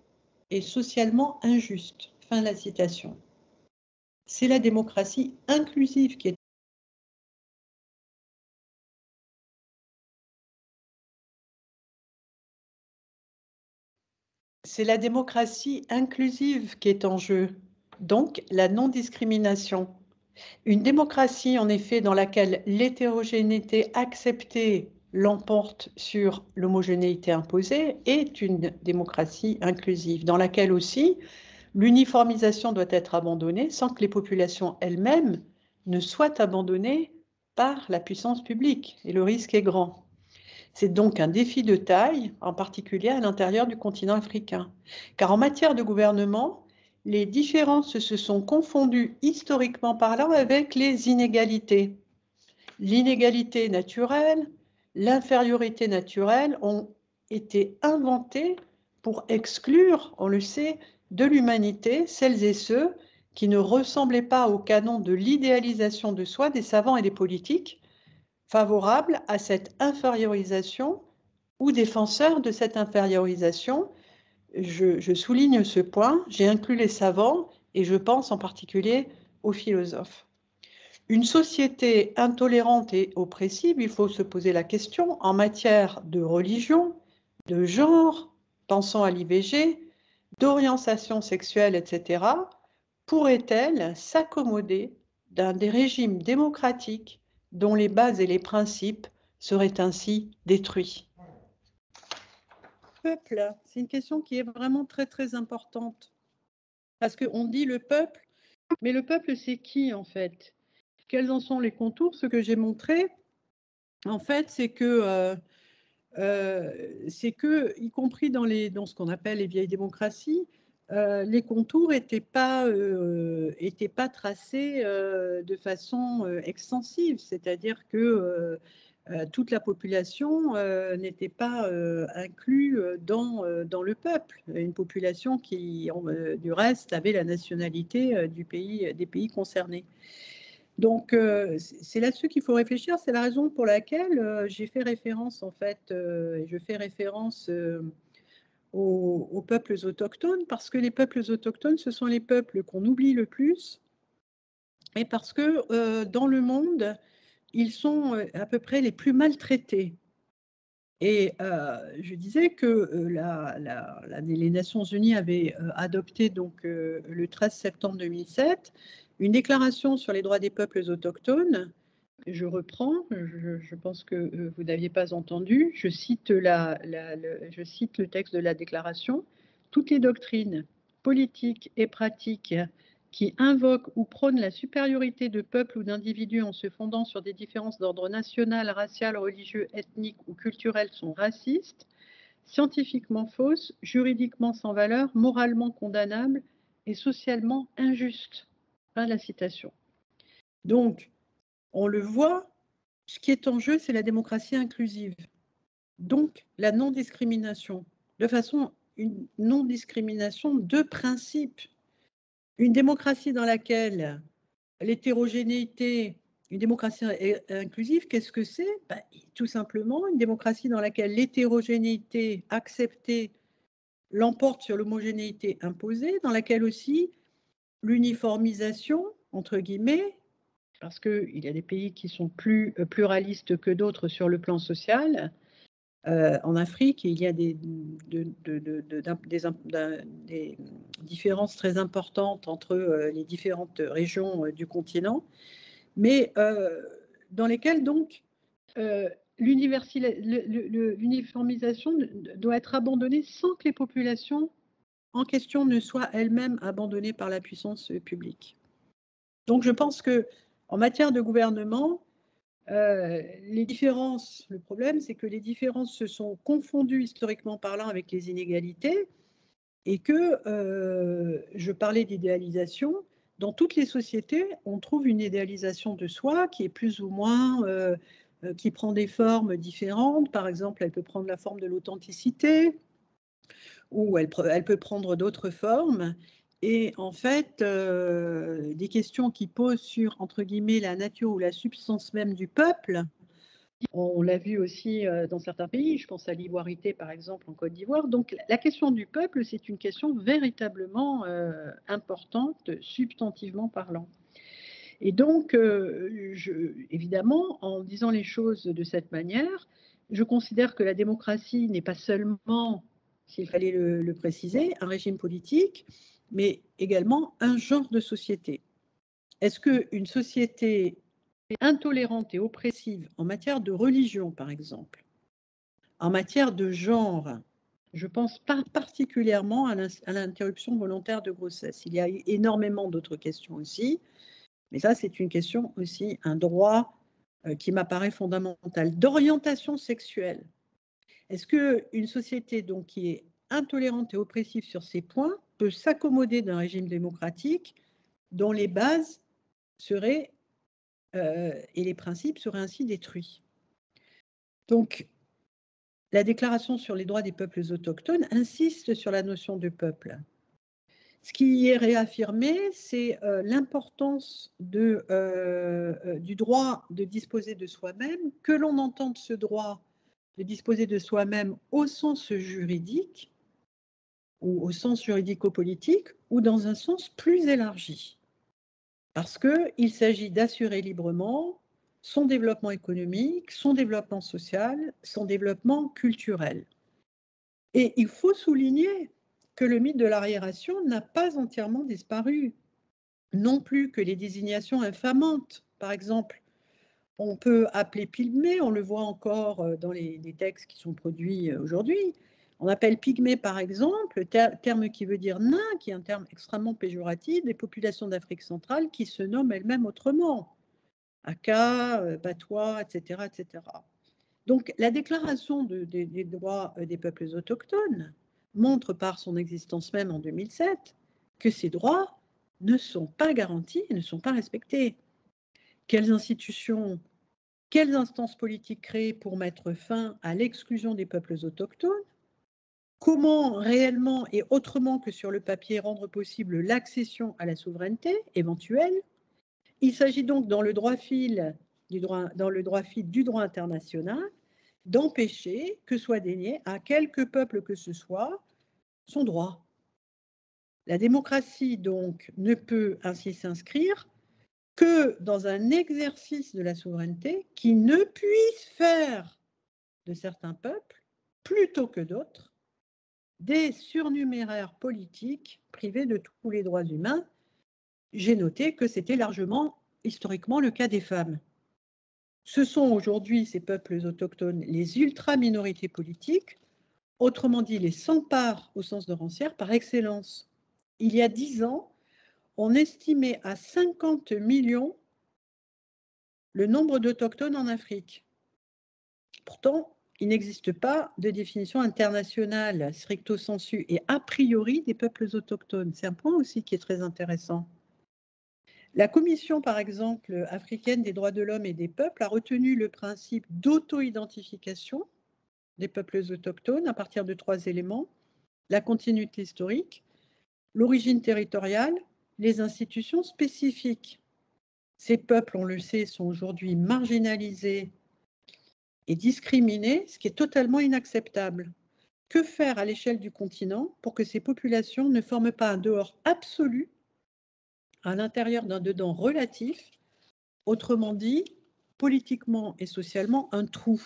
et socialement injustes. » Fin de la citation. C'est la démocratie inclusive qui est C'est la démocratie inclusive qui est en jeu, donc la non-discrimination. Une démocratie, en effet, dans laquelle l'hétérogénéité acceptée l'emporte sur l'homogénéité imposée, est une démocratie inclusive, dans laquelle aussi l'uniformisation doit être abandonnée sans que les populations elles-mêmes ne soient abandonnées par la puissance publique, et le risque est grand. C'est donc un défi de taille, en particulier à l'intérieur du continent africain. Car en matière de gouvernement, les différences se sont confondues historiquement parlant avec les inégalités. L'inégalité naturelle, l'infériorité naturelle ont été inventées pour exclure, on le sait, de l'humanité celles et ceux qui ne ressemblaient pas au canon de l'idéalisation de soi des savants et des politiques favorables à cette infériorisation ou défenseurs de cette infériorisation. Je souligne ce point, j'ai inclus les savants et je pense en particulier aux philosophes. Une société intolérante et oppressive, il faut se poser la question, en matière de religion, de genre, pensons à l'IVG, d'orientation sexuelle, etc., pourrait-elle s'accommoder d'un des régimes démocratiques dont les bases et les principes seraient ainsi détruits? Peuple, c'est une question qui est vraiment très très importante. Parce qu'on dit le peuple, mais le peuple c'est qui en fait? Quels en sont les contours? Ce que j'ai montré, en fait, c'est que, y compris dans ce qu'on appelle les vieilles démocraties, les contours n'étaient pas tracés de façon extensive, c'est-à-dire que toute la population n'était pas inclue dans le peuple, une population qui, du reste, avait la nationalité des pays concernés. Donc, c'est là-dessus qu'il faut réfléchir. C'est la raison pour laquelle j'ai fait référence, en fait, je fais référence aux peuples autochtones, parce que les peuples autochtones, ce sont les peuples qu'on oublie le plus, et parce que dans le monde, ils sont à peu près les plus maltraités. Et je disais que les Nations Unies avaient adopté donc, le 13 septembre 2007 une déclaration sur les droits des peuples autochtones. Je reprends, je pense que vous n'aviez pas entendu, je cite le texte de la déclaration. Toutes les doctrines politiques et pratiques qui invoquent ou prônent la supériorité de peuples ou d'individus en se fondant sur des différences d'ordre national, racial, religieux, ethnique ou culturel sont racistes, scientifiquement fausses, juridiquement sans valeur, moralement condamnables et socialement injustes. Fin de la citation. Donc, on le voit, ce qui est en jeu, c'est la démocratie inclusive. Donc, la non-discrimination, une non-discrimination de principe. Une démocratie dans laquelle l'hétérogénéité, une démocratie inclusive, qu'est-ce que c'est? Tout simplement une démocratie dans laquelle l'hétérogénéité acceptée l'emporte sur l'homogénéité imposée, dans laquelle aussi l'uniformisation, entre guillemets, parce qu'il y a des pays qui sont plus pluralistes que d'autres sur le plan social. En Afrique, il y a des différences très importantes entre les différentes régions du continent, mais dans lesquelles donc l'uniformisation doit être abandonnée sans que les populations en question ne soient elles-mêmes abandonnées par la puissance publique. Donc je pense qu'en matière de gouvernement, les différences, le problème, c'est que les différences se sont confondues historiquement parlant avec les inégalités et que, je parlais d'idéalisation, dans toutes les sociétés, on trouve une idéalisation de soi qui est plus ou moins, qui prend des formes différentes. Par exemple, elle peut prendre la forme de l'authenticité ou elle peut prendre d'autres formes. Et en fait, des questions qui posent sur, entre guillemets, la nature ou la substance même du peuple, on l'a vu aussi dans certains pays, je pense à l'ivoirité par exemple en Côte d'Ivoire. Donc la question du peuple, c'est une question véritablement importante, substantivement parlant. Et donc, évidemment, en disant les choses de cette manière, je considère que la démocratie n'est pas seulement, s'il fallait le préciser, un régime politique, mais également un genre de société. Est-ce qu'une société intolérante et oppressive en matière de religion, par exemple, en matière de genre, je pense particulièrement à l'interruption volontaire de grossesse. Il y a énormément d'autres questions aussi, mais ça, c'est une question aussi, un droit qui m'apparaît fondamental, d'orientation sexuelle. Est-ce qu'une société donc, qui est intolérante et oppressive sur ces points peut s'accommoder d'un régime démocratique dont les bases seraient et les principes seraient ainsi détruits? Donc, la Déclaration sur les droits des peuples autochtones insiste sur la notion de peuple. Ce qui y est réaffirmé, c'est l'importance du droit de disposer de soi-même, que l'on entende ce droit de disposer de soi-même au sens juridique, ou au sens juridico-politique, ou dans un sens plus élargi. Parce qu'il s'agit d'assurer librement son développement économique, son développement social, son développement culturel. Et il faut souligner que le mythe de l'arriération n'a pas entièrement disparu, non plus que les désignations infamantes. Par exemple, on peut appeler pygmée, on le voit encore dans les textes qui sont produits aujourd'hui. On appelle pygmée, par exemple, terme qui veut dire nain, qui est un terme extrêmement péjoratif, des populations d'Afrique centrale qui se nomment elles-mêmes autrement. Aka, Patois, etc., etc. Donc, la déclaration des droits des peuples autochtones montre par son existence même en 2007 que ces droits ne sont pas garantis et ne sont pas respectés. Quelles institutions, quelles instances politiques créées pour mettre fin à l'exclusion des peuples autochtones? Comment réellement et autrement que sur le papier rendre possible l'accession à la souveraineté éventuelle? Il s'agit donc dans le droit fil du droit international d'empêcher que soit dénié à quelque peuple que ce soit son droit. La démocratie, donc, ne peut ainsi s'inscrire que dans un exercice de la souveraineté qui ne puisse faire de certains peuples, plutôt que d'autres, des surnuméraires politiques privés de tous les droits humains. J'ai noté que c'était largement, historiquement, le cas des femmes. Ce sont aujourd'hui, ces peuples autochtones, les ultra-minorités politiques, autrement dit les sans-parts au sens de Rancière par excellence. Il y a 10 ans, on estimait à 50 millions le nombre d'autochtones en Afrique. Pourtant, il n'existe pas de définition internationale stricto sensu et a priori des peuples autochtones. C'est un point aussi qui est très intéressant. La Commission, par exemple, africaine des droits de l'homme et des peuples a retenu le principe d'auto-identification des peuples autochtones à partir de 3 éléments: la continuité historique, l'origine territoriale, les institutions spécifiques. Ces peuples, on le sait, sont aujourd'hui marginalisés et discriminés, ce qui est totalement inacceptable. Que faire à l'échelle du continent pour que ces populations ne forment pas un dehors absolu à l'intérieur d'un dedans relatif, autrement dit, politiquement et socialement, un trou?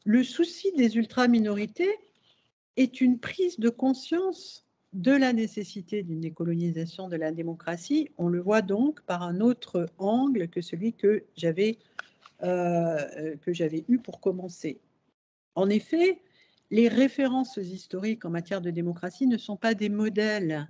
Le souci des ultra-minorités est une prise de conscience de la nécessité d'une décolonisation de la démocratie. On le voit donc par un autre angle que celui que j'avais eu pour commencer. En effet, les références historiques en matière de démocratie ne sont pas des modèles.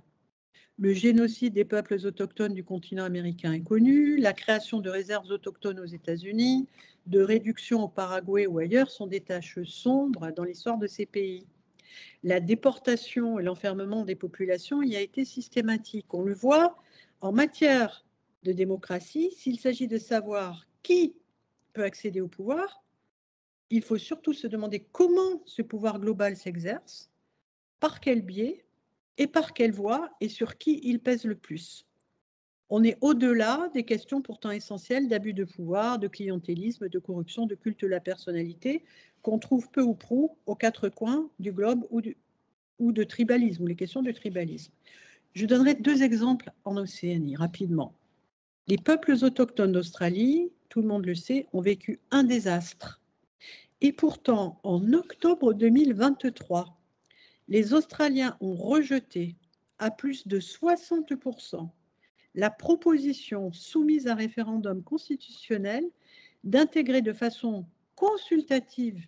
Le génocide des peuples autochtones du continent américain est connu, la création de réserves autochtones aux États-Unis, de réduction au Paraguay ou ailleurs sont des tâches sombres dans l'histoire de ces pays. La déportation et l'enfermement des populations y a été systématique. On le voit en matière de démocratie, s'il s'agit de savoir qui peut accéder au pouvoir, il faut surtout se demander comment ce pouvoir global s'exerce, par quel biais et par quelle voie et sur qui il pèse le plus. On est au-delà des questions pourtant essentielles d'abus de pouvoir, de clientélisme, de corruption, de culte de la personnalité qu'on trouve peu ou prou aux 4 coins du globe ou de tribalisme, ou les questions de tribalisme. Je donnerai 2 exemples en Océanie, rapidement. Les peuples autochtones d'Australie, tout le monde le sait, ont vécu un désastre. Et pourtant, en octobre 2023, les Australiens ont rejeté à plus de 60% la proposition soumise à référendum constitutionnel d'intégrer de façon consultative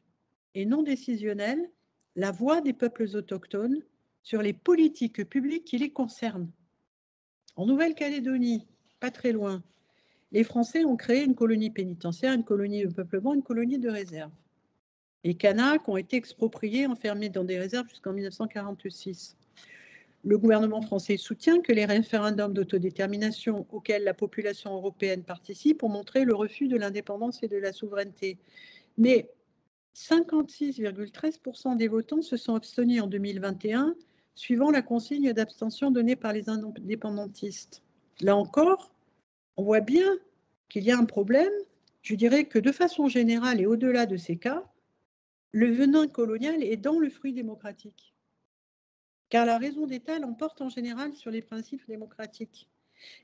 et non décisionnelle la voix des peuples autochtones sur les politiques publiques qui les concernent. En Nouvelle-Calédonie, pas très loin, les Français ont créé une colonie pénitentiaire, une colonie de peuplement, une colonie de réserve. Les Kanaks ont été expropriés, enfermés dans des réserves jusqu'en 1946. Le gouvernement français soutient que les référendums d'autodétermination auxquels la population européenne participe ont montré le refus de l'indépendance et de la souveraineté. Mais 56,13% des votants se sont abstenus en 2021, suivant la consigne d'abstention donnée par les indépendantistes. Là encore, on voit bien qu'il y a un problème. Je dirais que de façon générale et au-delà de ces cas, le venin colonial est dans le fruit démocratique. Car la raison d'État l'emporte en général sur les principes démocratiques.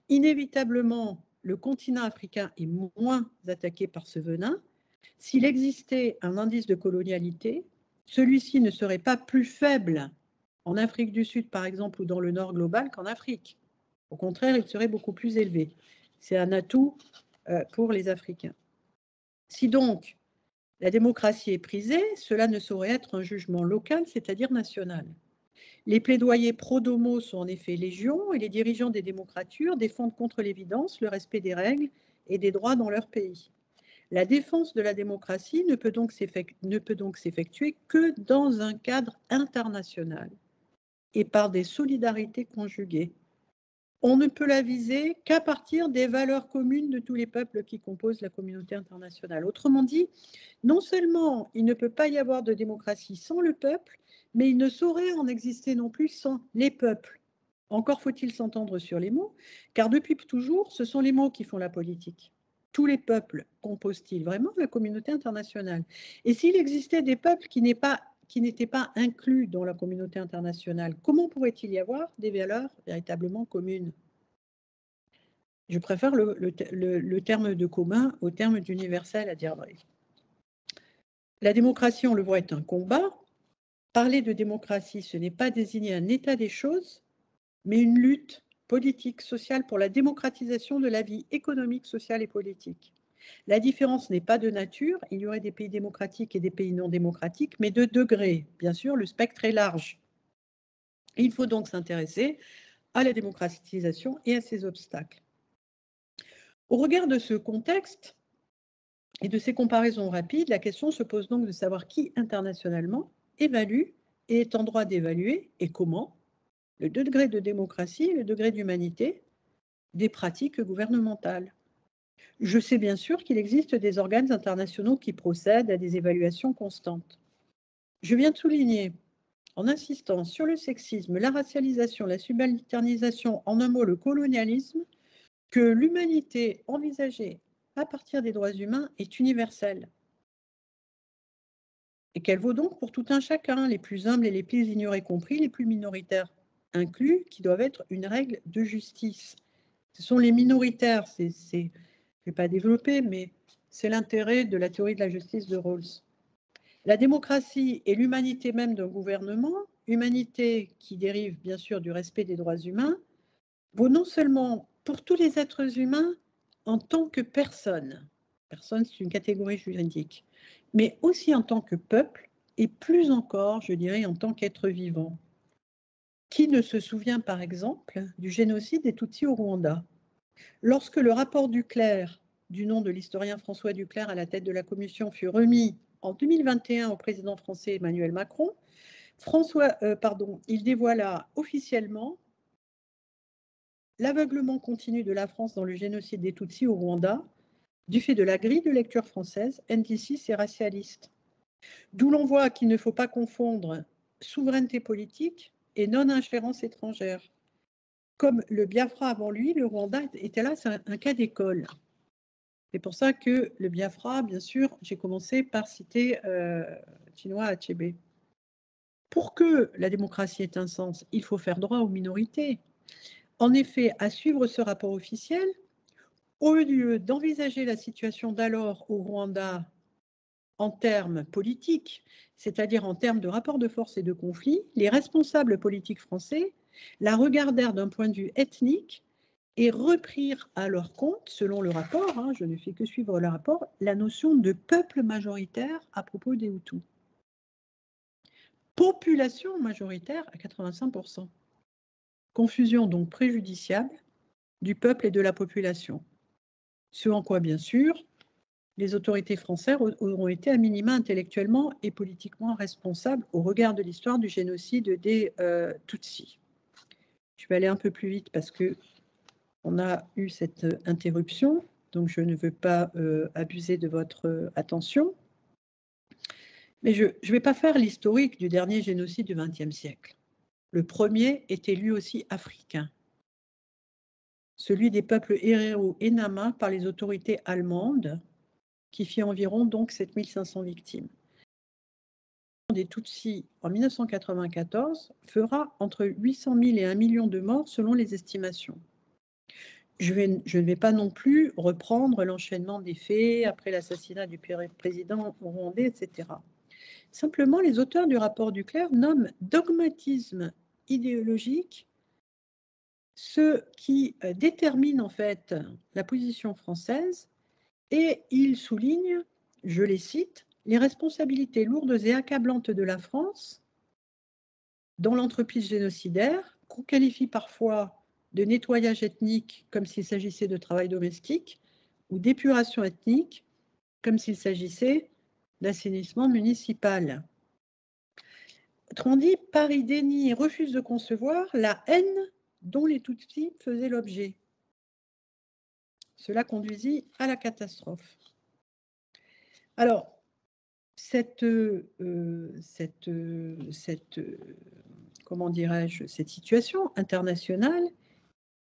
Inévitablement, le continent africain est moins attaqué par ce venin. S'il existait un indice de colonialité, celui-ci ne serait pas plus faible en Afrique du Sud, par exemple, ou dans le Nord global qu'en Afrique. Au contraire, il serait beaucoup plus élevé. C'est un atout pour les Africains. Si donc la démocratie est prisée, cela ne saurait être un jugement local, c'est-à-dire national. Les plaidoyers pro-domo sont en effet légion et les dirigeants des démocratures défendent contre l'évidence le respect des règles et des droits dans leur pays. La défense de la démocratie ne peut donc s'effectuer que dans un cadre international et par des solidarités conjuguées. On ne peut la viser qu'à partir des valeurs communes de tous les peuples qui composent la communauté internationale. Autrement dit, non seulement il ne peut pas y avoir de démocratie sans le peuple, mais il ne saurait en exister non plus sans les peuples. Encore faut-il s'entendre sur les mots, car depuis toujours, ce sont les mots qui font la politique. Tous les peuples composent-ils vraiment la communauté internationale? Et s'il existait des peuples qui n'étaient pas inclus dans la communauté internationale, comment pourrait-il y avoir des valeurs véritablement communes? Je préfère le terme de commun au terme d'universel à dire vrai. La démocratie, on le voit, est un combat. Parler de démocratie, ce n'est pas désigner un état des choses, mais une lutte politique, sociale pour la démocratisation de la vie économique, sociale et politique. La différence n'est pas de nature, il y aurait des pays démocratiques et des pays non démocratiques, mais de degré. Bien sûr, le spectre est large. Il faut donc s'intéresser à la démocratisation et à ses obstacles. Au regard de ce contexte et de ces comparaisons rapides, la question se pose donc de savoir qui internationalement évalue et est en droit d'évaluer et comment le degré de démocratie et le degré d'humanité des pratiques gouvernementales. Je sais bien sûr qu'il existe des organes internationaux qui procèdent à des évaluations constantes. Je viens de souligner, en insistant sur le sexisme, la racialisation, la subalternisation, en un mot le colonialisme, que l'humanité envisagée à partir des droits humains est universelle et qu'elle vaut donc pour tout un chacun, les plus humbles et les plus ignorés compris, les plus minoritaires inclus, qui doivent être une règle de justice. Ce sont les minoritaires, je ne vais pas développer, mais c'est l'intérêt de la théorie de la justice de Rawls. La démocratie et l'humanité même d'un gouvernement, humanité qui dérive bien sûr du respect des droits humains, vaut non seulement pour tous les êtres humains en tant que personne, personne c'est une catégorie juridique, mais aussi en tant que peuple et plus encore, je dirais, en tant qu'être vivant. Qui ne se souvient par exemple du génocide des Tutsis au Rwanda? Lorsque le rapport Duclerc, du nom de l'historien François Duclerc à la tête de la commission, fut remis en 2021 au président français Emmanuel Macron, il dévoila officiellement l'aveuglement continu de la France dans le génocide des Tutsis au Rwanda, du fait de la grille de lecture française, ND6 et racialiste. D'où l'on voit qu'il ne faut pas confondre souveraineté politique et non-ingérence étrangère. Comme le Biafra avant lui, le Rwanda était là, c'est un cas d'école. C'est pour ça que le Biafra, bien sûr, j'ai commencé par citer Chinua Achebe. Pour que la démocratie ait un sens, il faut faire droit aux minorités. En effet, à suivre ce rapport officiel, au lieu d'envisager la situation d'alors au Rwanda en termes politiques, c'est-à-dire en termes de rapports de force et de conflits, les responsables politiques français la regardèrent d'un point de vue ethnique et reprirent à leur compte, selon le rapport, je ne fais que suivre le rapport, la notion de peuple majoritaire à propos des Hutus. Population majoritaire à 85%. Confusion donc préjudiciable du peuple et de la population. Ce en quoi, bien sûr, les autorités françaises auront été à minima intellectuellement et politiquement responsables au regard de l'histoire du génocide des Tutsis. Je vais aller un peu plus vite parce qu'on a eu cette interruption, donc je ne veux pas abuser de votre attention. Mais je ne vais pas faire l'historique du dernier génocide du XXe siècle. Le premier était lui aussi africain, celui des peuples Herero et Nama par les autorités allemandes, qui fit environ donc 7500 victimes. Des Tutsis en 1994 fera entre 800 000 et 1 million de morts selon les estimations. Je ne vais pas non plus reprendre l'enchaînement des faits après l'assassinat du président rwandais, etc. Simplement, les auteurs du rapport Duclercq nomment dogmatisme idéologique ce qui détermine en fait la position française, et ils soulignent, je les cite, les responsabilités lourdes et accablantes de la France dans l'entreprise génocidaire, qu'on qualifie parfois de nettoyage ethnique comme s'il s'agissait de travail domestique, ou d'épuration ethnique comme s'il s'agissait d'assainissement municipal. Autrement dit, Paris dénie et refuse de concevoir la haine dont les Tutsis faisaient l'objet. Cela conduisit à la catastrophe. Alors, cette situation internationale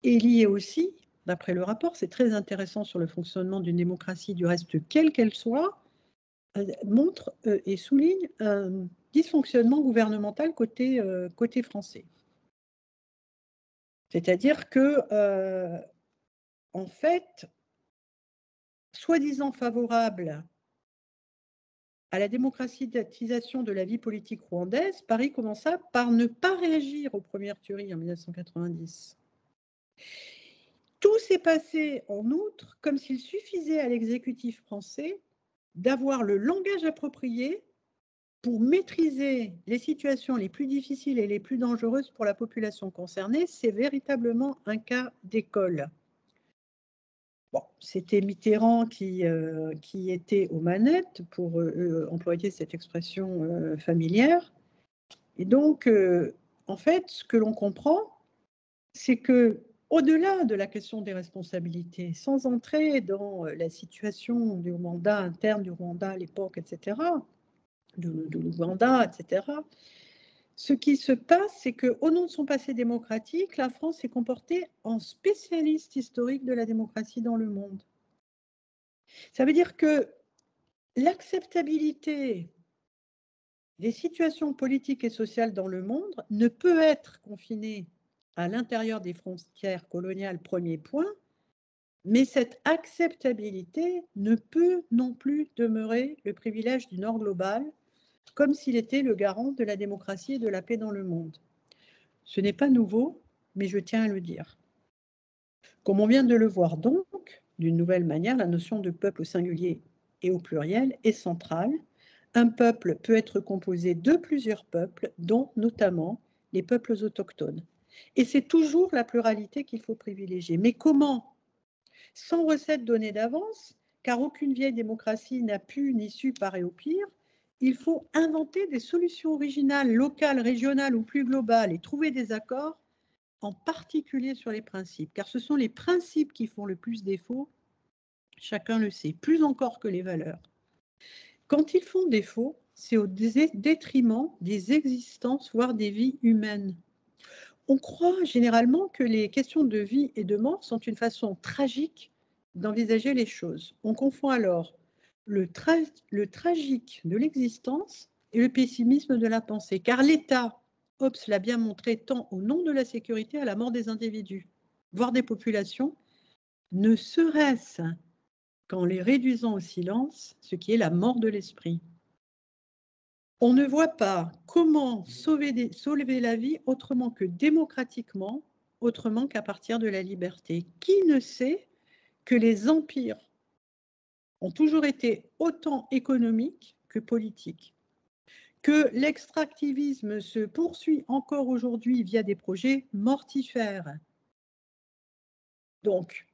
est liée aussi, d'après le rapport, c'est très intéressant sur le fonctionnement d'une démocratie, du reste, quelle qu'elle soit, montre et souligne un dysfonctionnement gouvernemental côté français. C'est-à-dire que, en fait, soi-disant favorable à la démocratisation de la vie politique rwandaise, Paris commença par ne pas réagir aux premières tueries en 1990. Tout s'est passé en outre comme s'il suffisait à l'exécutif français d'avoir le langage approprié pour maîtriser les situations les plus difficiles et les plus dangereuses pour la population concernée. C'est véritablement un cas d'école. Bon, c'était Mitterrand qui était aux manettes, pour employer cette expression familière. Et donc, en fait, ce que l'on comprend, c'est que, au-delà de la question des responsabilités, sans entrer dans la situation du Rwanda, interne du Rwanda à l'époque, etc., de l'Ouganda, etc., ce qui se passe, c'est qu'au nom de son passé démocratique, la France s'est comportée en spécialiste historique de la démocratie dans le monde. Ça veut dire que l'acceptabilité des situations politiques et sociales dans le monde ne peut être confinée à l'intérieur des frontières coloniales, premier point, mais cette acceptabilité ne peut non plus demeurer le privilège du Nord global, comme s'il était le garant de la démocratie et de la paix dans le monde. Ce n'est pas nouveau, mais je tiens à le dire. Comme on vient de le voir donc, d'une nouvelle manière, la notion de peuple au singulier et au pluriel est centrale. Un peuple peut être composé de plusieurs peuples, dont notamment les peuples autochtones. Et c'est toujours la pluralité qu'il faut privilégier. Mais comment? Sans recette donnée d'avance, car aucune vieille démocratie n'a pu ni su parer au pire, il faut inventer des solutions originales, locales, régionales ou plus globales et trouver des accords, en particulier sur les principes, car ce sont les principes qui font le plus défaut, chacun le sait, plus encore que les valeurs. Quand ils font défaut, c'est au détriment des existences, voire des vies humaines. On croit généralement que les questions de vie et de mort sont une façon tragique d'envisager les choses. On confond alors le tragique de l'existence et le pessimisme de la pensée, car l'État, Hobbes l'a bien montré, tend au nom de la sécurité à la mort des individus, voire des populations, ne serait-ce qu'en les réduisant au silence, ce qui est la mort de l'esprit. On ne voit pas comment sauver la vie autrement que démocratiquement, autrement qu'à partir de la liberté. Qui ne sait que les empires ont toujours été autant économiques que politiques, que l'extractivisme se poursuit encore aujourd'hui via des projets mortifères. Donc,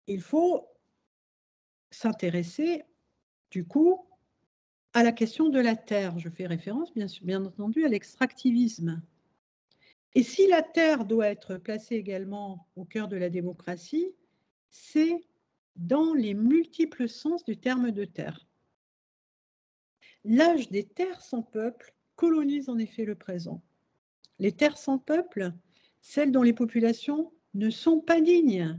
il faut s'intéresser, du coup, à la question de la terre. Je fais référence, bien entendu, à l'extractivisme. Et si la terre doit être placée également au cœur de la démocratie, c'est dans les multiples sens du terme de terre. L'âge des terres sans peuple colonise en effet le présent. Les terres sans peuple, celles dont les populations ne sont pas dignes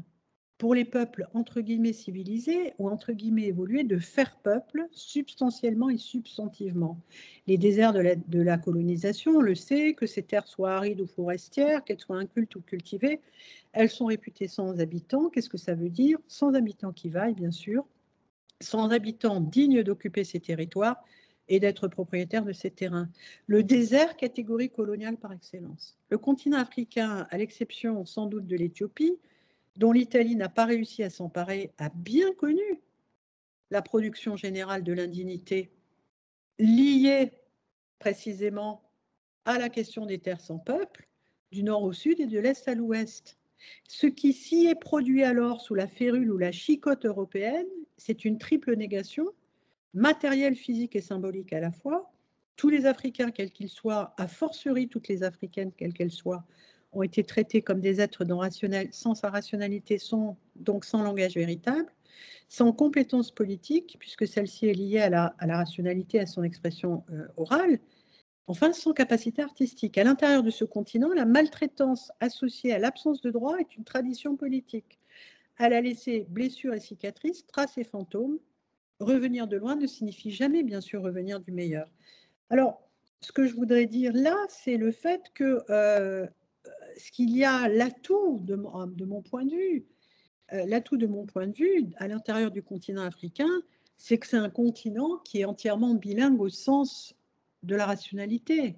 pour les peuples entre guillemets civilisés ou entre guillemets évolués de faire peuple substantiellement et substantivement. Les déserts de la colonisation, on le sait, que ces terres soient arides ou forestières, qu'elles soient incultes ou cultivées, elles sont réputées sans habitants. Qu'est-ce que ça veut dire? Sans habitants qui vaillent, bien sûr, sans habitants dignes d'occuper ces territoires et d'être propriétaires de ces terrains. Le désert, catégorie coloniale par excellence. Le continent africain, à l'exception sans doute de l'Éthiopie, dont l'Italie n'a pas réussi à s'emparer, a bien connu la production générale de l'indignité liée précisément à la question des terres sans peuple, du nord au sud et de l'est à l'ouest. Ce qui s'y est produit alors sous la férule ou la chicotte européenne, c'est une triple négation, matérielle, physique et symbolique à la fois. Tous les Africains, quels qu'ils soient, a fortiori toutes les Africaines, quelles qu'elles soient, ont été traités comme des êtres sans sa rationalité, donc sans langage véritable, sans compétence politique, puisque celle-ci est liée à la rationalité, à son expression orale, enfin sans capacité artistique. À l'intérieur de ce continent, la maltraitance associée à l'absence de droit est une tradition politique. Elle a laissé blessures et cicatrices, traces et fantômes. Revenir de loin ne signifie jamais, bien sûr, revenir du meilleur. Alors, ce que je voudrais dire là, c'est le fait que ce qu'il y a l'atout de mon point de vue, à l'intérieur du continent africain, c'est que c'est un continent qui est entièrement bilingue au sens de la rationalité.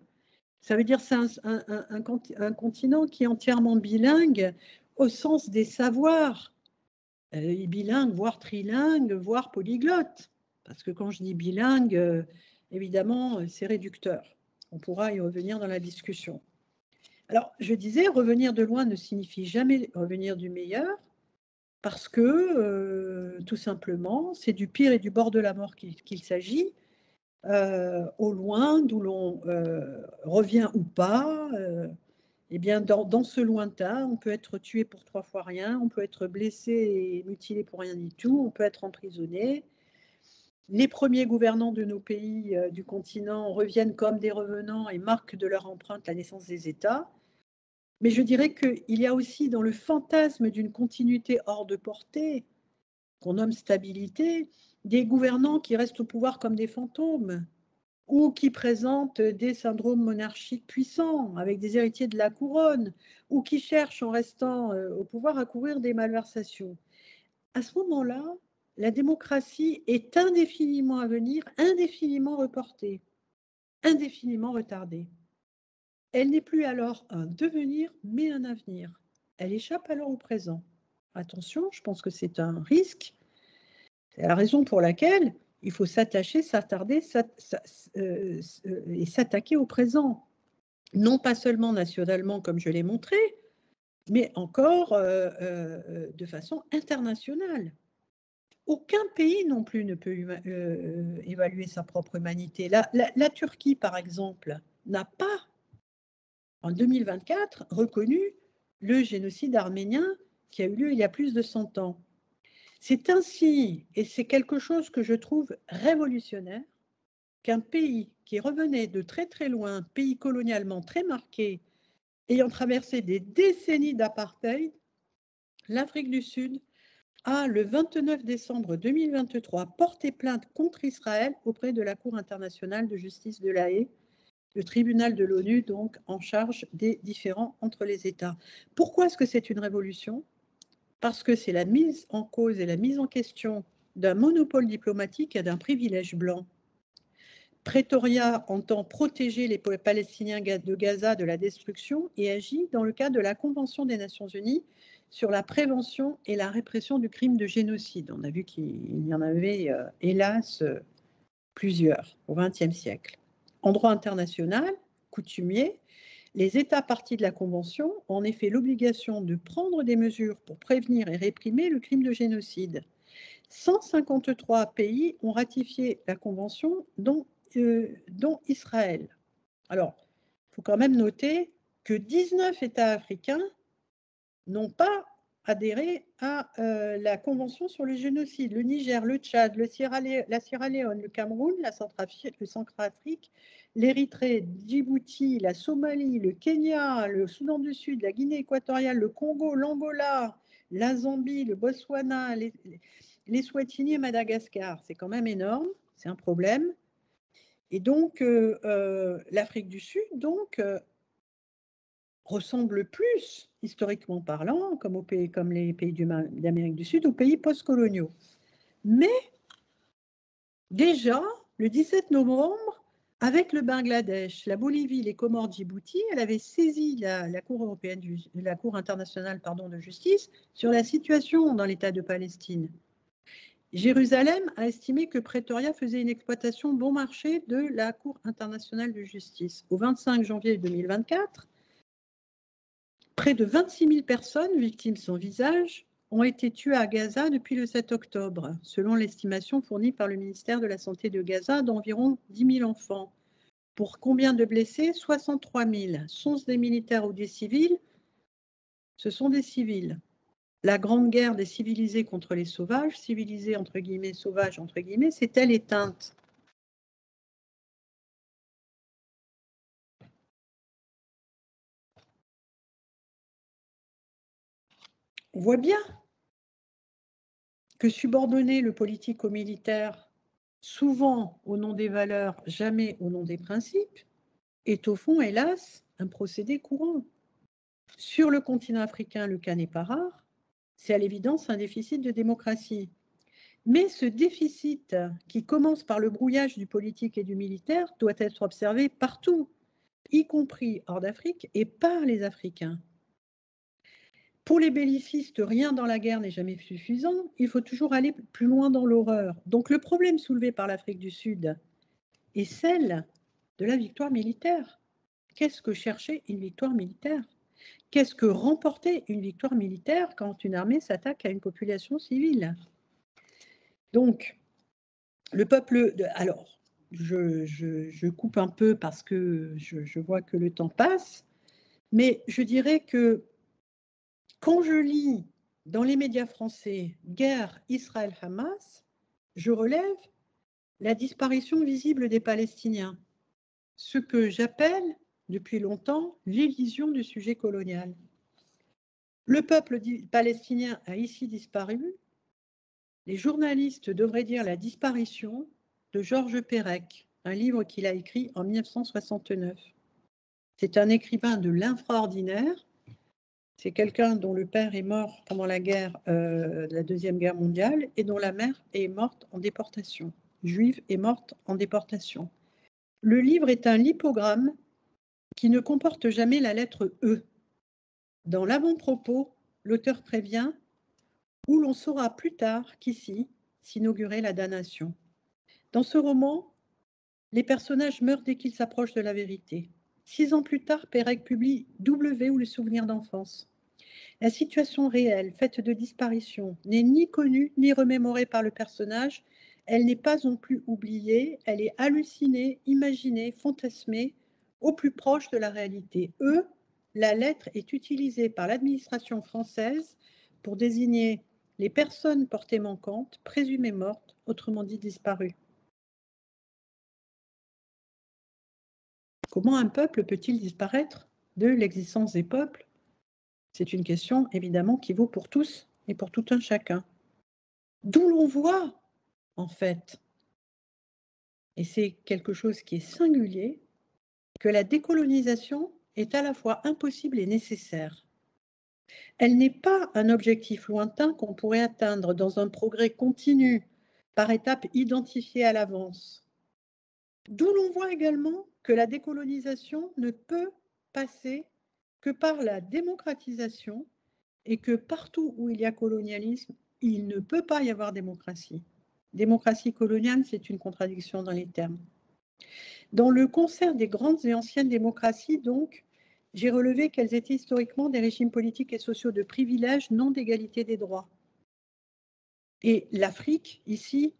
Ça veut dire que c'est un continent qui est entièrement bilingue au sens des savoirs. Bilingue, voire trilingue, voire polyglotte. Parce que quand je dis bilingue, évidemment, c'est réducteur. On pourra y revenir dans la discussion. Alors, je disais, revenir de loin ne signifie jamais revenir du meilleur, parce que, tout simplement, c'est du pire et du bord de la mort qu'il s'agit, au loin, d'où l'on revient ou pas. Eh bien, dans ce lointain, on peut être tué pour 3 fois rien, on peut être blessé et mutilé pour rien du tout, on peut être emprisonné. Les premiers gouvernants de nos pays du continent reviennent comme des revenants et marquent de leur empreinte la naissance des États. Mais je dirais qu'il y a aussi dans le fantasme d'une continuité hors de portée, qu'on nomme stabilité, des gouvernants qui restent au pouvoir comme des fantômes, ou qui présentent des syndromes monarchiques puissants, avec des héritiers de la couronne, ou qui cherchent, en restant au pouvoir, à couvrir des malversations. À ce moment-là, la démocratie est indéfiniment à venir, indéfiniment reportée, indéfiniment retardée. Elle n'est plus alors un devenir, mais un avenir. Elle échappe alors au présent. Attention, je pense que c'est un risque. C'est la raison pour laquelle il faut s'attacher, s'attarder et s'attaquer au présent. Non pas seulement nationalement, comme je l'ai montré, mais encore de façon internationale. Aucun pays non plus ne peut évaluer sa propre humanité. La Turquie, par exemple, n'a pas, en 2024, reconnu le génocide arménien qui a eu lieu il y a plus de 100 ans. C'est ainsi, et c'est quelque chose que je trouve révolutionnaire, qu'un pays qui revenait de très très loin, pays colonialement très marqué, ayant traversé des décennies d'apartheid, l'Afrique du Sud a, le 29 décembre 2023, porté plainte contre Israël auprès de la Cour internationale de justice de La Haye, le tribunal de l'ONU, donc en charge des différends entre les États. Pourquoi est-ce que c'est une révolution ? Parce que c'est la mise en cause et la mise en question d'un monopole diplomatique et d'un privilège blanc. Pretoria entend protéger les Palestiniens de Gaza de la destruction et agit dans le cadre de la Convention des Nations Unies sur la prévention et la répression du crime de génocide. On a vu qu'il y en avait, hélas, plusieurs au XXe siècle. En droit international, coutumier, les États parties de la Convention ont en effet l'obligation de prendre des mesures pour prévenir et réprimer le crime de génocide. 153 pays ont ratifié la Convention, dont Israël. Alors, il faut quand même noter que 19 États africains n'ont pas adhéré à la Convention sur le génocide. Le Niger, le Tchad, la Sierra Leone, le Cameroun, le Centrafrique, l'Érythrée, Djibouti, la Somalie, le Kenya, le Soudan du Sud, la Guinée équatoriale, le Congo, l'Angola, la Zambie, le Botswana, les Swatini et Madagascar. C'est quand même énorme, c'est un problème. Et donc, l'Afrique du Sud, donc, ressemble plus, historiquement parlant, comme les pays d'Amérique du Sud, aux pays postcoloniaux. Mais déjà, le 17 novembre, avec le Bangladesh, la Bolivie, les Comores, Djibouti, elle avait saisi la Cour internationale de justice sur la situation dans l'État de Palestine. Jérusalem a estimé que Pretoria faisait une exploitation bon marché de la Cour internationale de justice. Au 25 janvier 2024, près de 26 000 personnes, victimes sans visage, ont été tuées à Gaza depuis le 7 octobre, selon l'estimation fournie par le ministère de la Santé de Gaza d'environ 10 000 enfants. Pour combien de blessés? 63 000. Sont-ce des militaires ou des civils? Ce sont des civils. La grande guerre des civilisés contre les sauvages, civilisés entre guillemets, sauvages entre guillemets, s'est-elle éteinte? On voit bien que subordonner le politique au militaire, souvent au nom des valeurs, jamais au nom des principes, est au fond, hélas, un procédé courant. Sur le continent africain, le cas n'est pas rare, c'est à l'évidence un déficit de démocratie. Mais ce déficit, qui commence par le brouillage du politique et du militaire, doit être observé partout, y compris hors d'Afrique et par les Africains. Pour les bellicistes, rien dans la guerre n'est jamais suffisant, il faut toujours aller plus loin dans l'horreur. Donc le problème soulevé par l'Afrique du Sud est celle de la victoire militaire. Qu'est-ce que chercher une victoire militaire? Qu'est-ce que remporter une victoire militaire quand une armée s'attaque à une population civile? Donc, le peuple... Alors, je coupe un peu parce que je vois que le temps passe, mais je dirais que quand je lis dans les médias français « Guerre Israël-Hamas », je relève la disparition visible des Palestiniens, ce que j'appelle depuis longtemps l'élision du sujet colonial. Le peuple palestinien a ici disparu. Les journalistes devraient dire la disparition de Georges Perec, un livre qu'il a écrit en 1969. C'est un écrivain de l'infraordinaire. C'est quelqu'un dont le père est mort pendant la guerre, la Deuxième Guerre mondiale, et dont la mère est morte en déportation. Juive est morte en déportation. Le livre est un lipogramme qui ne comporte jamais la lettre E. Dans l'avant-propos, l'auteur prévient où l'on saura plus tard qu'ici s'inaugurait la damnation. Dans ce roman, les personnages meurent dès qu'ils s'approchent de la vérité. 6 ans plus tard, Perec publie W ou le souvenir d'enfance. La situation réelle, faite de disparition, n'est ni connue ni remémorée par le personnage. Elle n'est pas non plus oubliée, elle est hallucinée, imaginée, fantasmée, au plus proche de la réalité. La lettre est utilisée par l'administration française pour désigner les personnes portées manquantes, présumées mortes, autrement dit disparues. Comment un peuple peut-il disparaître de l'existence des peuples? C'est une question évidemment qui vaut pour tous et pour tout un chacun. D'où l'on voit, en fait, et c'est quelque chose qui est singulier, que la décolonisation est à la fois impossible et nécessaire. Elle n'est pas un objectif lointain qu'on pourrait atteindre dans un progrès continu, par étapes identifiées à l'avance. D'où l'on voit également que la décolonisation ne peut passer que par la démocratisation et que partout où il y a colonialisme, il ne peut pas y avoir démocratie. Démocratie coloniale, c'est une contradiction dans les termes. Dans le concert des grandes et anciennes démocraties, donc, j'ai relevé qu'elles étaient historiquement des régimes politiques et sociaux de privilèges, non d'égalité des droits. Et l'Afrique, ici,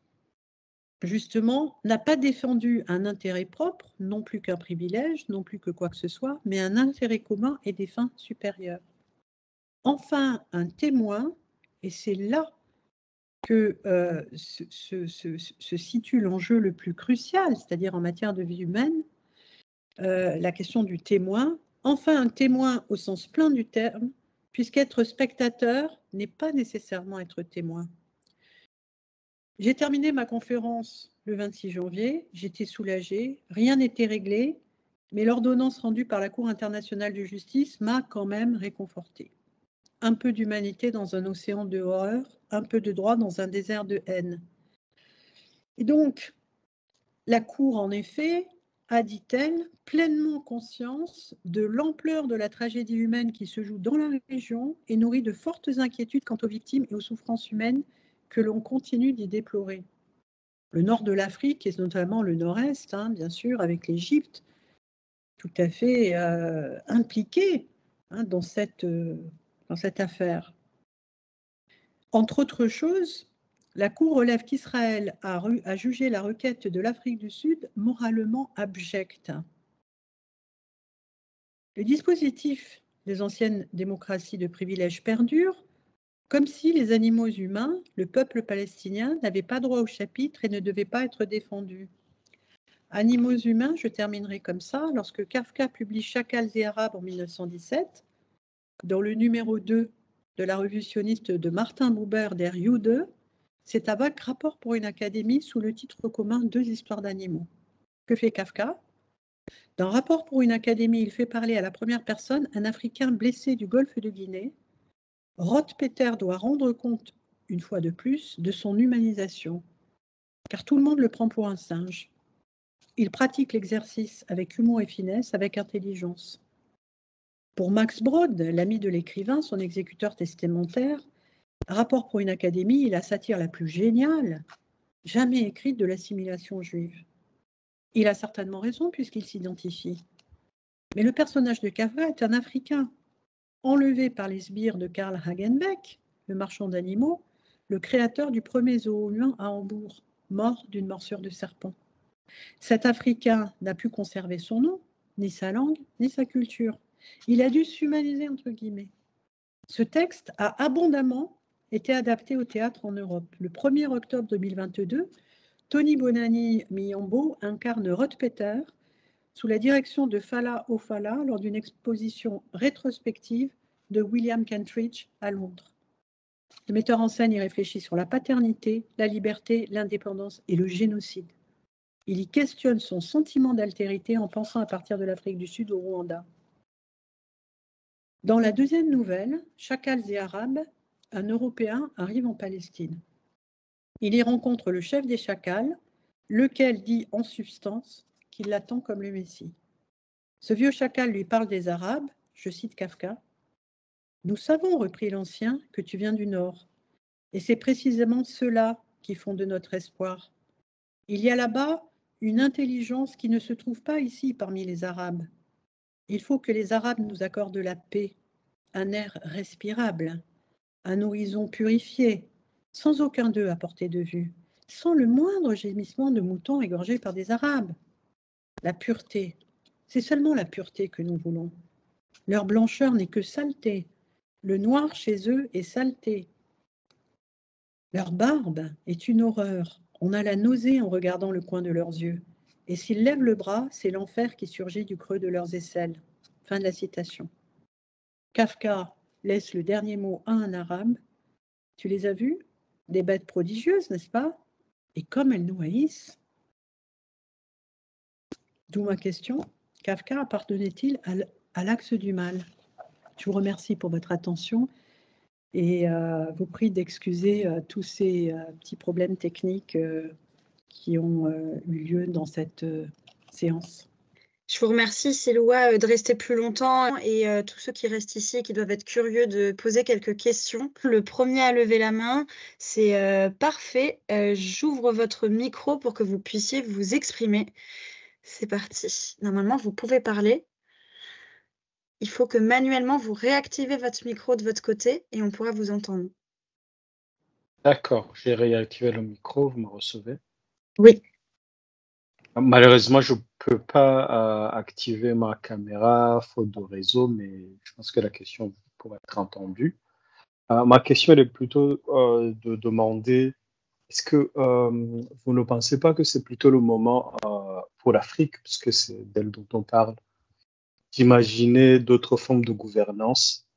justement, n'a pas défendu un intérêt propre, non plus qu'un privilège, non plus que quoi que ce soit, mais un intérêt commun et des fins supérieures. enfin un témoin, et c'est là que se situe l'enjeu le plus crucial, c'est-à-dire en matière de vie humaine, la question du témoin, enfin un témoin au sens plein du terme, puisqu'être spectateur n'est pas nécessairement être témoin. J'ai terminé ma conférence le 26 janvier, j'étais soulagée, rien n'était réglé, mais l'ordonnance rendue par la Cour internationale de justice m'a quand même réconfortée. Un peu d'humanité dans un océan de horreur, un peu de droit dans un désert de haine. Et donc, la Cour, en effet, a, dit-elle, pleinement conscience de l'ampleur de la tragédie humaine qui se joue dans la région et nourrit de fortes inquiétudes quant aux victimes et aux souffrances humaines que l'on continue d'y déplorer. Le nord de l'Afrique, et notamment le nord-est, bien sûr, avec l'Égypte, tout à fait impliqué dans cette affaire. Entre autres choses, la Cour relève qu'Israël a jugé la requête de l'Afrique du Sud moralement abjecte. Le dispositif des anciennes démocraties de privilèges perdure, comme si les animaux humains, le peuple palestinien, n'avaient pas droit au chapitre et ne devaient pas être défendus. Animaux humains, je terminerai comme ça, lorsque Kafka publie Chacals et Arabes en 1917, dans le numéro 2 de la revue sioniste de Martin Buber der Jude, c'est un vague rapport pour une académie sous le titre commun « Deux histoires d'animaux ». Que fait Kafka? Dans Rapport pour une académie, il fait parler à la première personne un Africain blessé du golfe de Guinée. Roth-Peter doit rendre compte, une fois de plus, de son humanisation, car tout le monde le prend pour un singe. Il pratique l'exercice avec humour et finesse, avec intelligence. Pour Max Brod, l'ami de l'écrivain, son exécuteur testamentaire, Rapport pour une académie est la satire la plus géniale jamais écrite de l'assimilation juive. Il a certainement raison puisqu'il s'identifie. Mais le personnage de Kafka est un Africain, enlevé par les sbires de Karl Hagenbeck, le marchand d'animaux, le créateur du premier zoo humain à Hambourg, mort d'une morsure de serpent. Cet Africain n'a pu conserver son nom, ni sa langue, ni sa culture. Il a dû s'humaniser, entre guillemets. Ce texte a abondamment été adapté au théâtre en Europe. Le 1er octobre 2022, Tony Bonani Miyambo incarne Roth-Peter sous la direction de Fala Ofala lors d'une exposition rétrospective de William Kentridge à Londres. Le metteur en scène y réfléchit sur la paternité, la liberté, l'indépendance et le génocide. Il y questionne son sentiment d'altérité en pensant à partir de l'Afrique du Sud au Rwanda. Dans la deuxième nouvelle, Chacals et Arabes, un Européen arrive en Palestine. Il y rencontre le chef des Chacals, lequel dit en substance qu'il l'attend comme le Messie. Ce vieux chacal lui parle des Arabes, je cite Kafka. « Nous savons, reprit l'ancien, que tu viens du Nord, et c'est précisément ceux-là qui font de notre espoir. Il y a là-bas une intelligence qui ne se trouve pas ici parmi les Arabes. Il faut que les Arabes nous accordent la paix, un air respirable, un horizon purifié, sans aucun d'eux à portée de vue, sans le moindre gémissement de moutons égorgés par des Arabes. La pureté, c'est seulement la pureté que nous voulons. Leur blancheur n'est que saleté. Le noir chez eux est saleté. Leur barbe est une horreur. On a la nausée en regardant le coin de leurs yeux. Et s'ils lèvent le bras, c'est l'enfer qui surgit du creux de leurs aisselles. » Fin de la citation. Kafka laisse le dernier mot à un arabe. Tu les as vus? Des bêtes prodigieuses, n'est-ce pas? Et comme elles nous haïssent. D'où ma question. Kafka appartenait-il à l'axe du mal? Je vous remercie pour votre attention et vous prie d'excuser tous ces petits problèmes techniques qui ont eu lieu dans cette séance. Je vous remercie, Siloua, de rester plus longtemps et tous ceux qui restent ici et qui doivent être curieux de poser quelques questions. Le premier à lever la main, c'est parfait. J'ouvre votre micro pour que vous puissiez vous exprimer. C'est parti. Normalement, vous pouvez parler. Il faut que manuellement, vous réactivez votre micro de votre côté et on pourra vous entendre. D'accord, j'ai réactivé le micro, vous me recevez? Oui. Malheureusement, je peux pas activer ma caméra faute de réseau, mais je pense que la question pourrait être entendue. Ma question elle est plutôt de demander, est-ce que vous ne pensez pas que c'est plutôt le moment pour l'Afrique, puisque c'est d'elle dont on parle, d'imaginer d'autres formes de gouvernance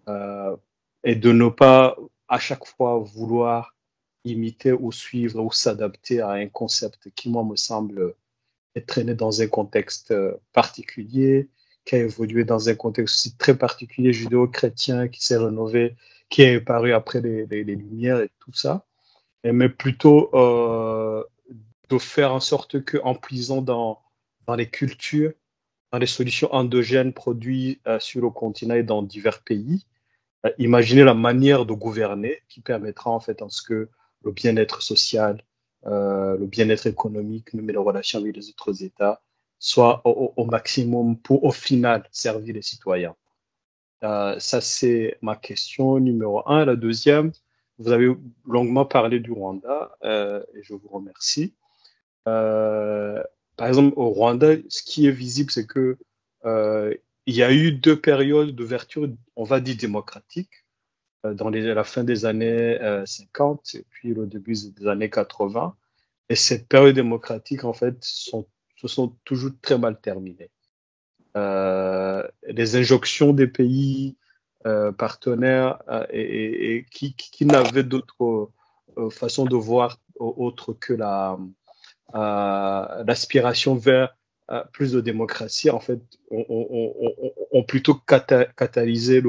euh, et de ne pas à chaque fois vouloir imiter ou suivre ou s'adapter à un concept qui, moi, me semble être né dans un contexte particulier, qui a évolué dans un contexte aussi très particulier judéo-chrétien, qui s'est rénové, qui est apparu après les Lumières et tout ça, mais plutôt de faire en sorte que, en puisant dans les cultures, dans les solutions endogènes produites sur le continent et dans divers pays, imaginer la manière de gouverner qui permettra en fait à ce que le bien-être social, le bien-être économique, mais les relations avec les autres États soient au maximum pour au final servir les citoyens. Ça, c'est ma question numéro un. La deuxième, vous avez longuement parlé du Rwanda et je vous remercie. Euh, Par exemple, au Rwanda, ce qui est visible, c'est que il y a eu deux périodes d'ouverture, on va dire démocratique, dans la fin des années 50 et puis le début des années 80. Et cette période démocratique, en fait, se sont toujours très mal terminées. Les injonctions des pays partenaires et qui n'avaient d'autre façon de voir autre que l'aspiration vers plus de démocratie, en fait, ont plutôt catalysé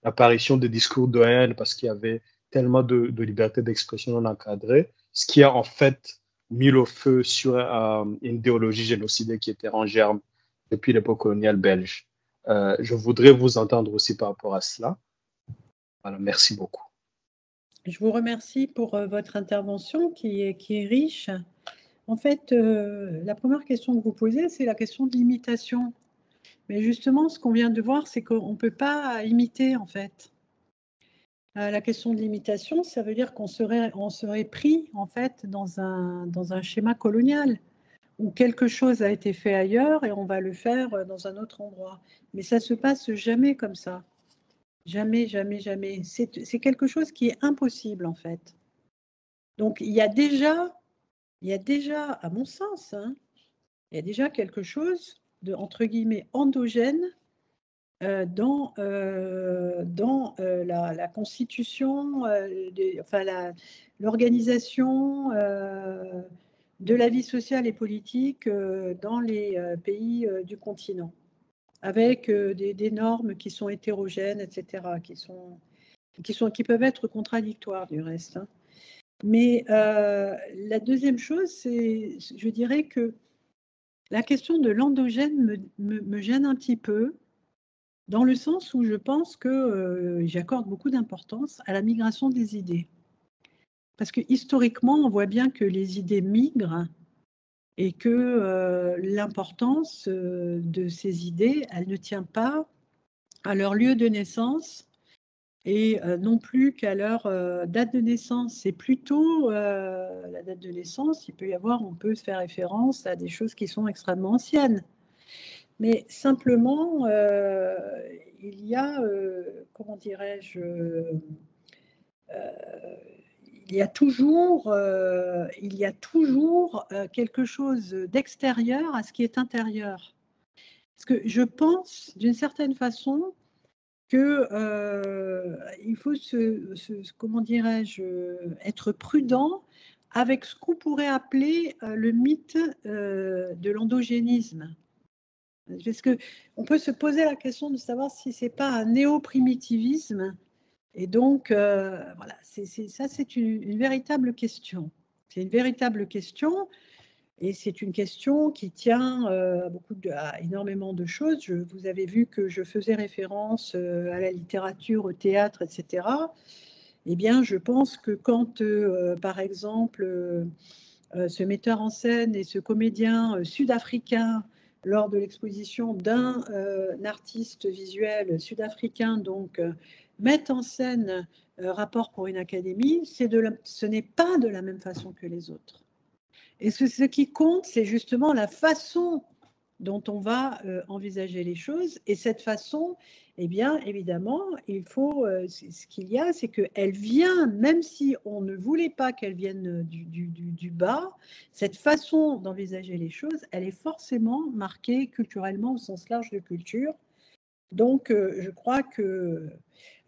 l'apparition des discours de haine parce qu'il y avait tellement de liberté d'expression non encadrée, ce qui a en fait mis le feu sur une idéologie génocidaire qui était en germe depuis l'époque coloniale belge. Je voudrais vous entendre aussi par rapport à cela. Voilà, merci beaucoup. Je vous remercie pour votre intervention qui est riche. En fait, la première question que vous posez, c'est la question de l'imitation. Mais justement, ce qu'on vient de voir, c'est qu'on ne peut pas imiter, en fait. La question de l'imitation, ça veut dire qu'on serait pris, en fait, dans un schéma colonial, où quelque chose a été fait ailleurs et on va le faire dans un autre endroit. Mais ça ne se passe jamais comme ça. Jamais, jamais, jamais. C'est quelque chose qui est impossible, en fait. Donc, il y a déjà, à mon sens, hein, il y a déjà quelque chose de, entre guillemets, endogène dans la constitution, enfin l'organisation de la vie sociale et politique dans les pays du continent, avec des normes qui sont hétérogènes, etc., qui peuvent être contradictoires du reste, hein. Mais la deuxième chose, c'est, je dirais que la question de l'endogène me gêne un petit peu, dans le sens où je pense que j'accorde beaucoup d'importance à la migration des idées. Parce que historiquement, on voit bien que les idées migrent et que l'importance de ces idées, elle ne tient pas à leur lieu de naissance et non plus qu'à leur date de naissance. C'est plutôt la date de naissance, on peut faire référence à des choses qui sont extrêmement anciennes. Mais simplement, il y a, comment dirais-je, il y a toujours quelque chose d'extérieur à ce qui est intérieur. Parce que je pense, d'une certaine façon, que il faut comment dirais-je, être prudent avec ce qu'on pourrait appeler le mythe de l'endogénisme. Parce qu'on peut se poser la question de savoir si ce n'est pas un néo-primitivisme. Et donc, voilà, c'est une véritable question. C'est une véritable question. Et c'est une question qui tient à énormément de choses. Vous avez vu que je faisais référence à la littérature, au théâtre, etc. Eh bien, je pense que quand, par exemple, ce metteur en scène et ce comédien sud-africain, lors de l'exposition d'un artiste visuel sud-africain, donc, mettent en scène Rapport pour une académie, ce n'est pas de la même façon que les autres. Et ce qui compte, c'est justement la façon dont on va envisager les choses. Et cette façon, eh bien, évidemment, il faut, ce qu'il y a, c'est qu'elle vient, même si on ne voulait pas qu'elle vienne du bas, cette façon d'envisager les choses, elle est forcément marquée culturellement au sens large de culture. Donc, je crois que...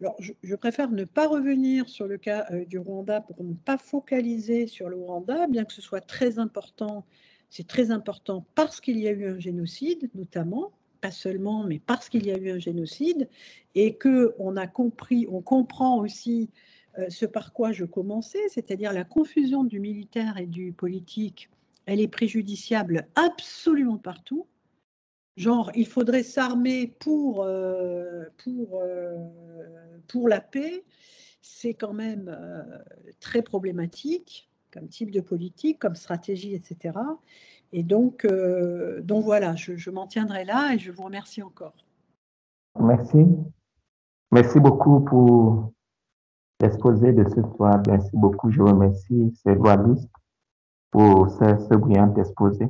Alors, je préfère ne pas revenir sur le cas du Rwanda pour ne pas focaliser sur le Rwanda, bien que ce soit très important. C'est très important parce qu'il y a eu un génocide, notamment, pas seulement, mais parce qu'il y a eu un génocide, et qu'on a compris, on comprend aussi ce par quoi je commençais, c'est-à-dire la confusion du militaire et du politique, elle est préjudiciable absolument partout. Genre, il faudrait s'armer pour la paix, c'est quand même très problématique comme type de politique, comme stratégie, etc. Et donc voilà, je m'en tiendrai là et je vous remercie encore. Merci. Merci beaucoup pour l'exposé de ce soir. Merci beaucoup. Je remercie ces journalistes pour ce brillant exposé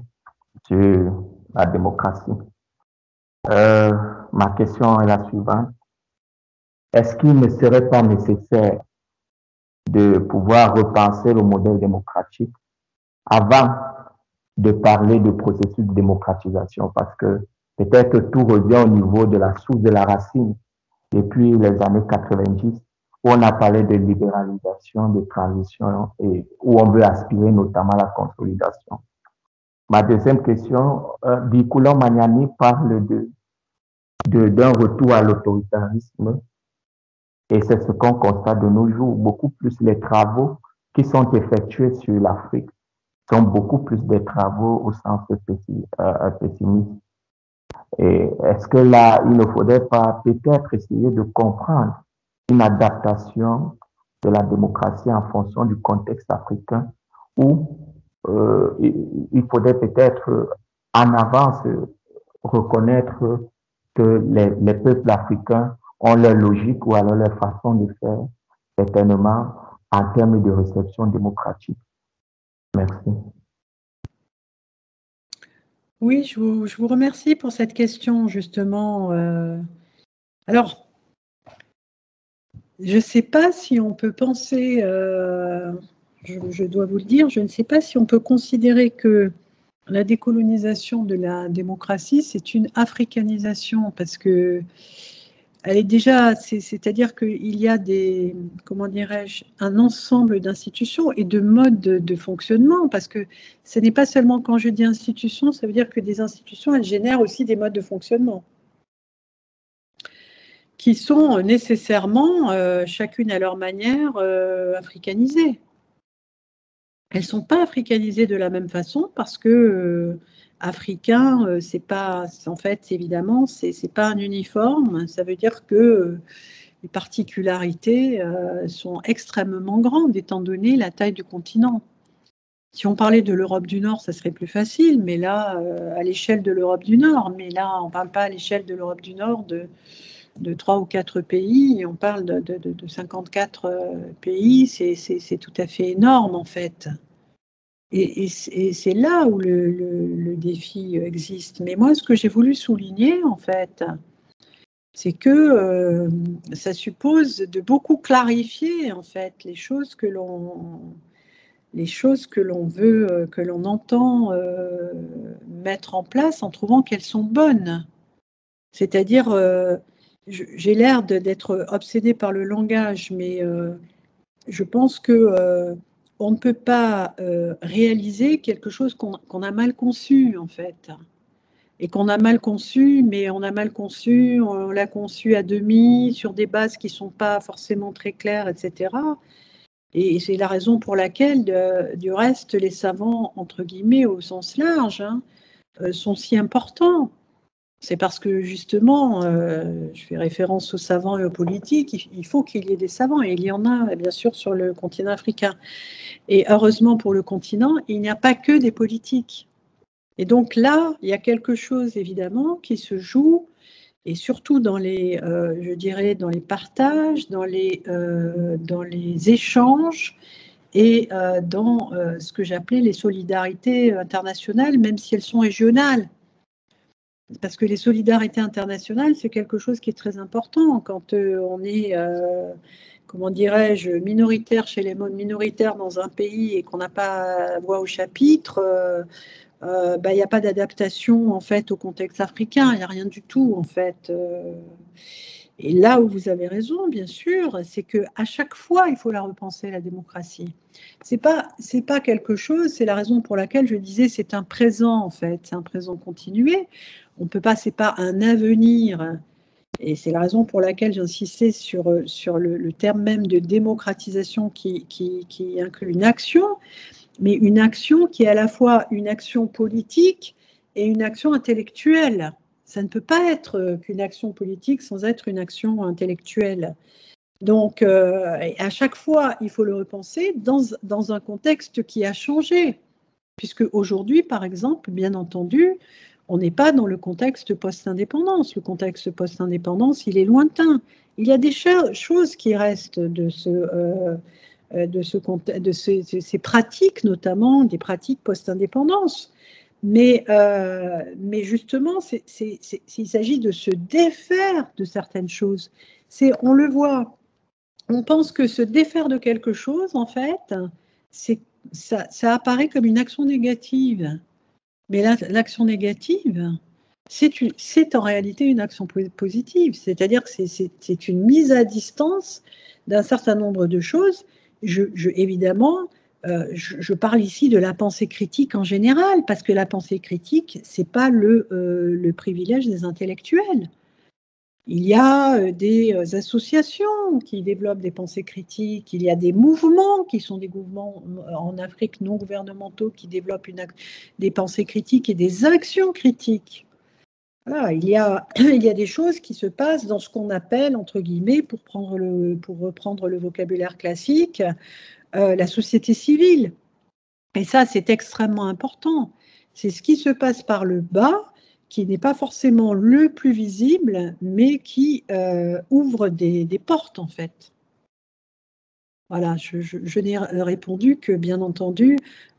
sur la démocratie. Ma question est la suivante. Est-ce qu'il ne serait pas nécessaire de pouvoir repenser le modèle démocratique avant de parler de processus de démocratisation? Parce que peut-être que tout revient au niveau de la source de la racine depuis les années 90, où on a parlé de libéralisation, de transition, et où on veut aspirer notamment à la consolidation. Ma deuxième question, Bikulo Magnani parle d'un retour à l'autoritarisme, et c'est ce qu'on constate de nos jours. Beaucoup plus les travaux qui sont effectués sur l'Afrique sont beaucoup plus des travaux au sens pessimiste. Et est-ce que là, il ne faudrait pas peut-être essayer de comprendre une adaptation de la démocratie en fonction du contexte africain, où il faudrait peut-être en avance reconnaître que les peuples africains ont leur logique ou alors leur façon de faire, certainement en termes de réception démocratique. Merci. Oui, je vous remercie pour cette question, justement. Alors, je ne sais pas si on peut penser, je dois vous le dire, je ne sais pas si on peut considérer que la décolonisation de la démocratie, c'est une africanisation, parce que elle est déjà, c'est-à-dire qu'il y a des, comment dirais-je, un ensemble d'institutions et de modes de fonctionnement, parce que ce n'est pas seulement quand je dis institutions, ça veut dire que des institutions, elles génèrent aussi des modes de fonctionnement qui sont nécessairement, chacune à leur manière, africanisées. Elles ne sont pas africanisées de la même façon parce que africain, c'est pas, en fait, évidemment, c'est pas un uniforme. Ça veut dire que les particularités sont extrêmement grandes étant donné la taille du continent. Si on parlait de l'Europe du Nord, ça serait plus facile, mais là, à l'échelle de l'Europe du Nord, mais là, on ne parle pas à l'échelle de l'Europe du Nord de 3 ou 4 pays, on parle de 54 pays, c'est tout à fait énorme en fait. Et c'est là où le défi existe. Mais moi, ce que j'ai voulu souligner, en fait, c'est que ça suppose de beaucoup clarifier, en fait, les choses que l'on veut, que l'on entend mettre en place en trouvant qu'elles sont bonnes. C'est-à-dire, j'ai l'air d'être obsédée par le langage, mais je pense que on ne peut pas réaliser quelque chose qu'on a mal conçu, en fait. Et qu'on a mal conçu, mais on l'a conçu à demi, sur des bases qui ne sont pas forcément très claires, etc. Et c'est la raison pour laquelle, du reste, les savants, entre guillemets, au sens large, sont si importants. C'est parce que, justement, je fais référence aux savants et aux politiques, il faut qu'il y ait des savants, et il y en a, bien sûr, sur le continent africain. Et heureusement pour le continent, il n'y a pas que des politiques. Et donc là, il y a quelque chose, évidemment, qui se joue, et surtout dans les, je dirais, dans les partages, dans les échanges, et dans ce que j'appelais les solidarités internationales, même si elles sont régionales. Parce que les solidarités internationales, c'est quelque chose qui est très important quand on est, comment dirais-je, minoritaire chez les minoritaires dans un pays et qu'on n'a pas voix au chapitre. Il n'y a pas d'adaptation en fait au contexte africain, il n'y a rien du tout en fait. Et là où vous avez raison, bien sûr, c'est qu'à chaque fois, il faut la repenser, la démocratie. C'est pas quelque chose, c'est la raison pour laquelle je disais c'est un présent en fait, c'est un présent continué. On peut pas, c'est pas un avenir. Et c'est la raison pour laquelle j'insistais sur le terme même de démocratisation qui inclut une action, mais une action qui est à la fois une action politique et une action intellectuelle. Ça ne peut pas être qu'une action politique sans être une action intellectuelle. Donc, à chaque fois, il faut le repenser dans un contexte qui a changé. Puisque aujourd'hui, par exemple, bien entendu, on n'est pas dans le contexte post-indépendance. Le contexte post-indépendance, il est lointain. Il y a des choses qui restent de ces pratiques, notamment des pratiques post-indépendance. Mais justement, il s'agit de se défaire de certaines choses. On le voit. On pense que se défaire de quelque chose, en fait, ça apparaît comme une action négative. Mais l'action négative, c'est en réalité une action positive. C'est-à-dire que c'est une mise à distance d'un certain nombre de choses. Évidemment, je parle ici de la pensée critique en général, parce que la pensée critique, ce n'est pas le privilège des intellectuels. Il y a des associations qui développent des pensées critiques, il y a des mouvements qui sont des mouvements en Afrique non gouvernementaux qui développent des pensées critiques et des actions critiques. Voilà, il y a des choses qui se passent dans ce qu'on appelle, entre guillemets, pour reprendre le vocabulaire classique, la société civile. Et ça, c'est extrêmement important. C'est ce qui se passe par le bas, qui n'est pas forcément le plus visible, mais qui ouvre des portes, en fait. Voilà, je n'ai répondu que, bien entendu,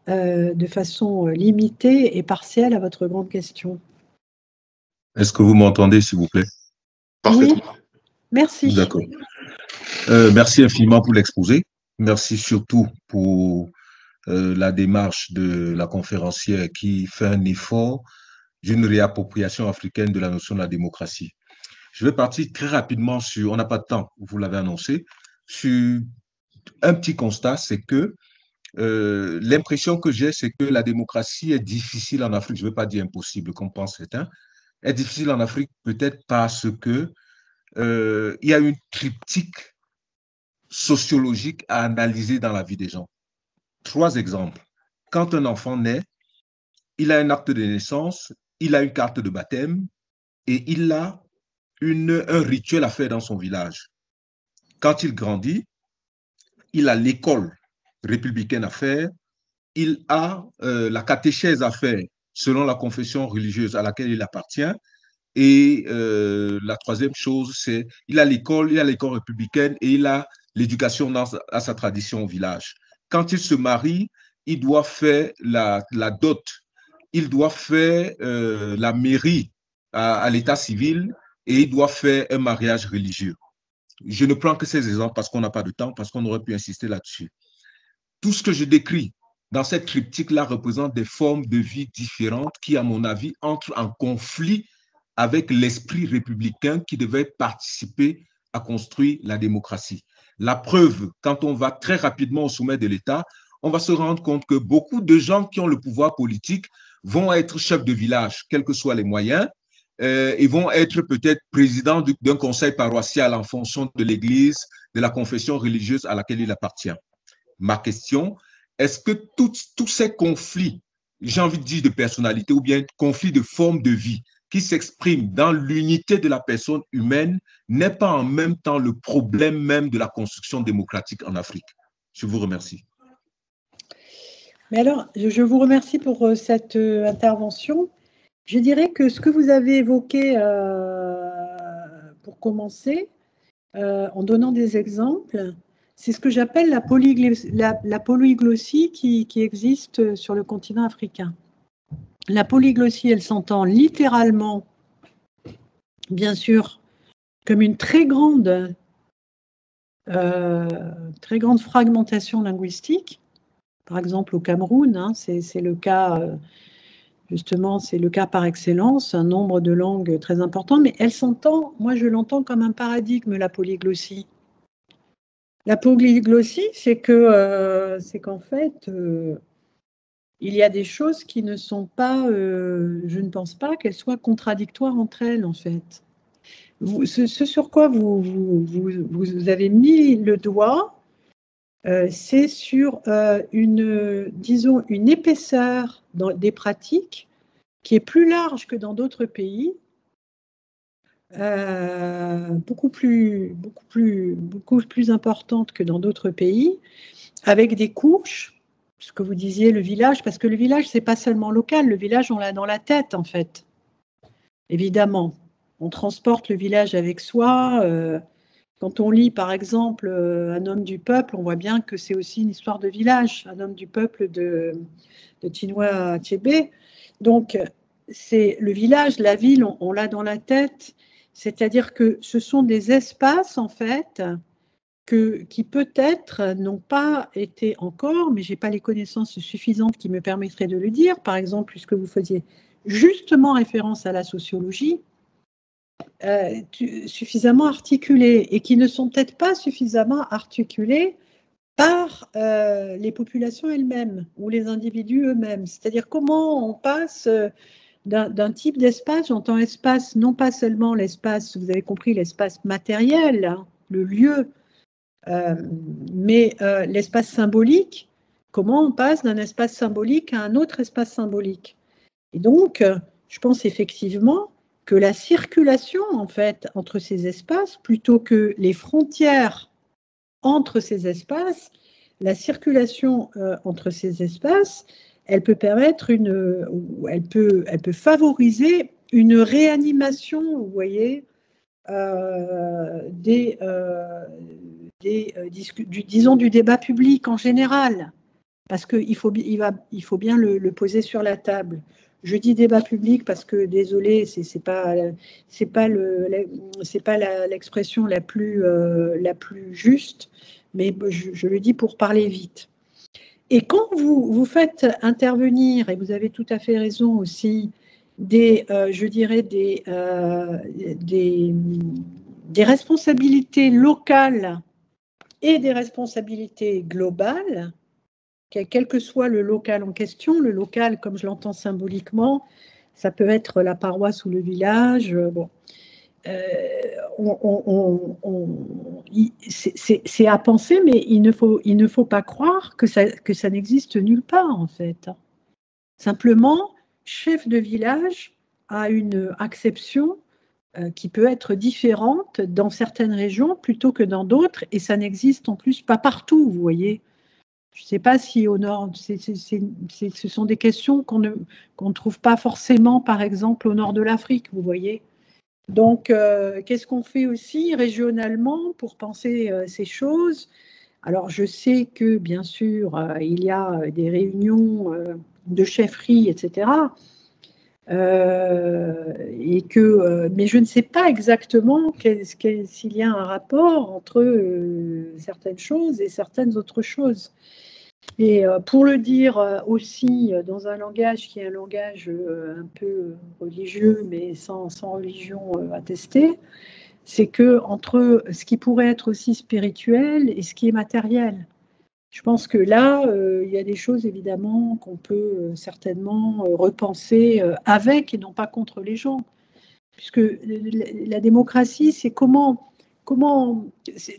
de façon limitée et partielle à votre grande question. Est-ce que vous m'entendez, s'il vous plaît? Parfaitement. Oui, merci. D'accord. Merci infiniment pour l'exposé. Merci surtout pour la démarche de la conférencière qui fait un effort d'une réappropriation africaine de la notion de la démocratie. Je vais partir très rapidement sur, on n'a pas de temps, vous l'avez annoncé, sur un petit constat, c'est que l'impression que j'ai, c'est que la démocratie est difficile en Afrique, je ne veux pas dire impossible, comme pensent certains, est difficile en Afrique peut-être parce que il y a une triptyque sociologique à analyser dans la vie des gens. 3 exemples. Quand un enfant naît, il a un acte de naissance, il a une carte de baptême et il a un rituel à faire dans son village. Quand il grandit, il a l'école républicaine à faire, il a la catéchèse à faire selon la confession religieuse à laquelle il appartient. Et la 3e chose, c'est il a l'école républicaine et il a l'éducation à sa tradition au village. Quand il se marie, il doit faire la dot, il doit faire la mairie à l'état civil et il doit faire un mariage religieux. Je ne prends que ces exemples parce qu'on n'a pas de temps, parce qu'on aurait pu insister là-dessus. Tout ce que je décris dans cette triptyque-là représente des formes de vie différentes qui, à mon avis, entrent en conflit avec l'esprit républicain qui devait participer à construire la démocratie. La preuve, quand on va très rapidement au sommet de l'État, on va se rendre compte que beaucoup de gens qui ont le pouvoir politique vont être chefs de village, quels que soient les moyens, et vont être peut-être présidents d'un conseil paroissial en fonction de l'église, de la confession religieuse à laquelle il appartient. Ma question, est-ce que tous ces conflits, j'ai envie de dire de personnalité ou bien conflits de forme de vie, qui s'exprime dans l'unité de la personne humaine n'est pas en même temps le problème même de la construction démocratique en Afrique? Je vous remercie. Mais alors, je vous remercie pour cette intervention. Je dirais que ce que vous avez évoqué pour commencer, en donnant des exemples, c'est ce que j'appelle la polyglossie qui existe sur le continent africain. La polyglossie, elle s'entend littéralement, bien sûr, comme une très grande fragmentation linguistique. Par exemple, au Cameroun, hein, c'est le cas, justement, c'est le cas par excellence, un nombre de langues très important, mais elle s'entend, moi je l'entends comme un paradigme, la polyglossie. La polyglossie, c'est qu'en fait, il y a des choses qui ne sont pas, je ne pense pas qu'elles soient contradictoires entre elles, en fait. Ce sur quoi vous avez mis le doigt, c'est sur disons, une épaisseur des pratiques qui est plus large que dans d'autres pays, beaucoup plus importante que dans d'autres pays, avec des couches, ce que vous disiez, le village, parce que le village, c'est pas seulement local, le village, on l'a dans la tête, en fait. Évidemment, on transporte le village avec soi. Quand on lit, par exemple, Un homme du peuple, on voit bien que c'est aussi une histoire de village, Un homme du peuple de Chinua Achebe. Donc, c'est le village, la ville, on l'a dans la tête. C'est-à-dire que ce sont des espaces, en fait, qui peut-être n'ont pas été encore, mais je n'ai pas les connaissances suffisantes qui me permettraient de le dire. Par exemple, puisque vous faisiez justement référence à la sociologie, suffisamment articulés et qui ne sont peut-être pas suffisamment articulés par les populations elles-mêmes ou les individus eux-mêmes. C'est-à-dire comment on passe d'un type d'espace, j'entends espace, non pas seulement l'espace, vous avez compris, l'espace matériel, hein, le lieu, mais l'espace symbolique, comment on passe d'un espace symbolique à un autre espace symbolique. Et donc, je pense effectivement que la circulation, en fait, entre ces espaces, plutôt que les frontières entre ces espaces, la circulation entre ces espaces, elle peut permettre elle peut favoriser une réanimation, vous voyez, disons du débat public en général, parce qu'il faut bien le poser sur la table. Je dis débat public parce que, désolé, c'est pas l'expression la plus juste, mais je le dis pour parler vite. Et quand vous faites intervenir, et vous avez tout à fait raison aussi, je dirais des responsabilités locales et des responsabilités globales, quel que soit le local en question, le local, comme je l'entends symboliquement, ça peut être la paroisse ou le village. Bon, c'est à penser, mais il ne faut pas croire que ça n'existe nulle part, en fait. Simplement, chef de village a une acception qui peut être différente dans certaines régions plutôt que dans d'autres, et ça n'existe en plus pas partout, vous voyez. Je ne sais pas si au nord, ce sont des questions qu'on ne trouve pas forcément, par exemple, au nord de l'Afrique, vous voyez. Donc, qu'est-ce qu'on fait aussi régionalement pour penser ces choses? Alors, je sais que, bien sûr, il y a des réunions de chefferie, etc. Mais je ne sais pas exactement s'il y a un rapport entre certaines choses et certaines autres choses. Et pour le dire aussi dans un langage qui est un langage un peu religieux, mais sans religion attestée, c'est que entre ce qui pourrait être aussi spirituel et ce qui est matériel. Je pense que là, il y a des choses évidemment qu'on peut certainement repenser avec et non pas contre les gens. Puisque la démocratie, c'est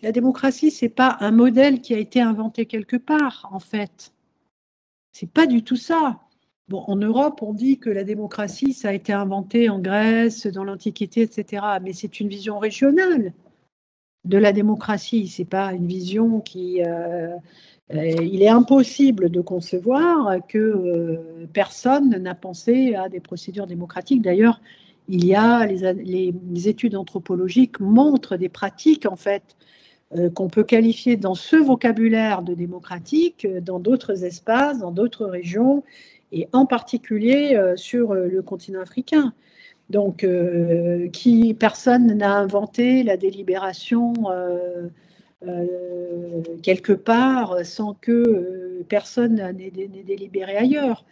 la démocratie, c'est pas un modèle qui a été inventé quelque part, en fait. C'est pas du tout ça. Bon, en Europe, on dit que la démocratie, ça a été inventé en Grèce, dans l'Antiquité, etc. Mais c'est une vision régionale de la démocratie. C'est pas une vision qui... il est impossible de concevoir que personne n'a pensé à des procédures démocratiques. D'ailleurs, il y a les études anthropologiques montrent des pratiques en fait qu'on peut qualifier dans ce vocabulaire de démocratique dans d'autres espaces, dans d'autres régions, et en particulier sur le continent africain. Donc, personne n'a inventé la délibération quelque part sans que personne n'ait délibéré ailleurs.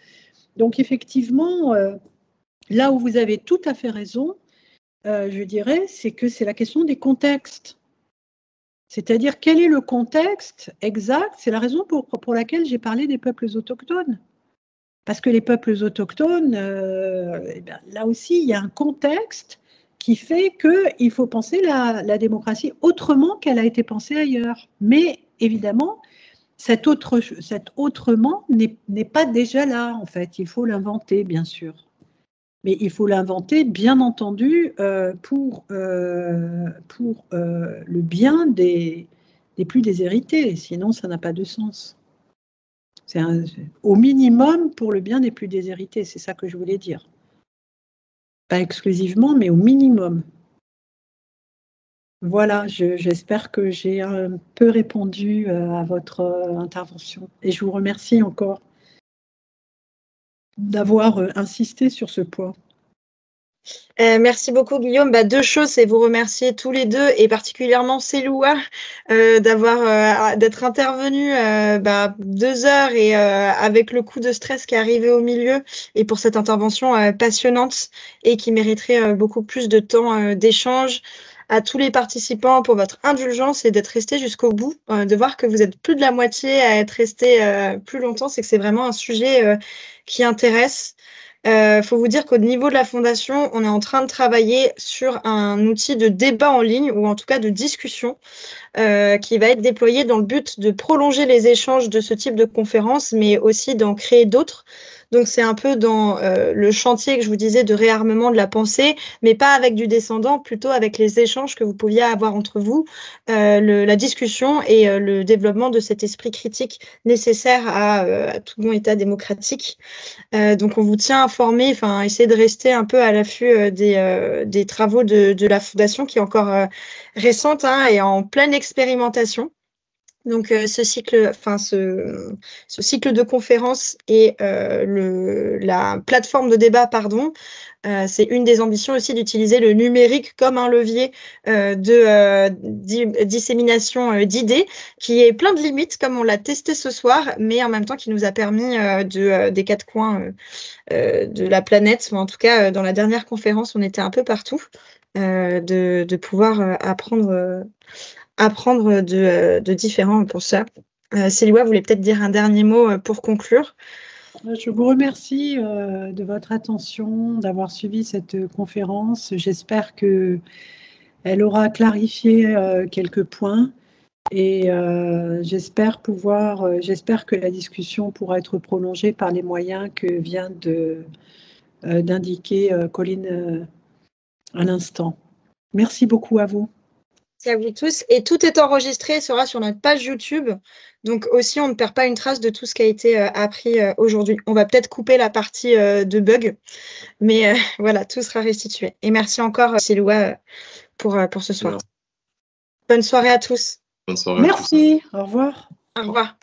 Donc, effectivement, là où vous avez tout à fait raison, je dirais, c'est que c'est la question des contextes. C'est-à-dire, quel est le contexte exact? C'est la raison pour laquelle j'ai parlé des peuples autochtones. Parce que les peuples autochtones, là aussi, il y a un contexte qui fait qu'il faut penser la démocratie autrement qu'elle a été pensée ailleurs. Mais évidemment, cet autrement n'est pas déjà là, en fait. Il faut l'inventer, bien sûr. Mais il faut l'inventer, bien entendu, pour le bien des plus déshérités. Sinon, ça n'a pas de sens. C'est au minimum pour le bien des plus déshérités. C'est ça que je voulais dire. Pas exclusivement, mais au minimum. Voilà, j'espère que j'ai un peu répondu à votre intervention. Et je vous remercie encore d'avoir insisté sur ce point. Merci beaucoup Guillaume. Deux choses, c'est vous remercier tous les deux et particulièrement Seloua d'être intervenu 2 heures et avec le coup de stress qui est arrivé au milieu et pour cette intervention passionnante et qui mériterait beaucoup plus de temps d'échange. À tous les participants pour votre indulgence et d'être restés jusqu'au bout, de voir que vous êtes plus de la moitié à être restés plus longtemps, c'est que c'est vraiment un sujet qui intéresse. Faut vous dire qu'au niveau de la Fondation, on est en train de travailler sur un outil de débat en ligne ou en tout cas de discussion qui va être déployé dans le but de prolonger les échanges de ce type de conférences, mais aussi d'en créer d'autres. Donc c'est un peu dans le chantier que je vous disais de réarmement de la pensée, mais pas avec du descendant, plutôt avec les échanges que vous pouviez avoir entre vous, la discussion et le développement de cet esprit critique nécessaire à tout bon État démocratique. Donc on vous tient informé, essayez de rester un peu à l'affût des travaux de la Fondation qui est encore récente et en pleine expérimentation. Donc ce cycle de conférences et la plateforme de débat, c'est une des ambitions aussi d'utiliser le numérique comme un levier de dissémination d'idées qui est plein de limites comme on l'a testé ce soir, mais en même temps qui nous a permis des 4 coins de la planète, ou en tout cas dans la dernière conférence on était un peu partout, de pouvoir apprendre de différents penseurs. Seloua voulait peut-être dire un dernier mot pour conclure. Je vous remercie de votre attention, d'avoir suivi cette conférence. J'espère qu'elle aura clarifié quelques points et j'espère que la discussion pourra être prolongée par les moyens que vient d'indiquer Colline à l'instant. Merci beaucoup à vous. Merci à vous tous. Et tout est enregistré et sera sur notre page YouTube. Donc aussi, on ne perd pas une trace de tout ce qui a été appris aujourd'hui. On va peut-être couper la partie de bug, mais voilà, tout sera restitué. Et merci encore, Seloua, pour ce soir. Bonne soirée à tous. Bonne soirée. Merci. Au revoir. Au revoir.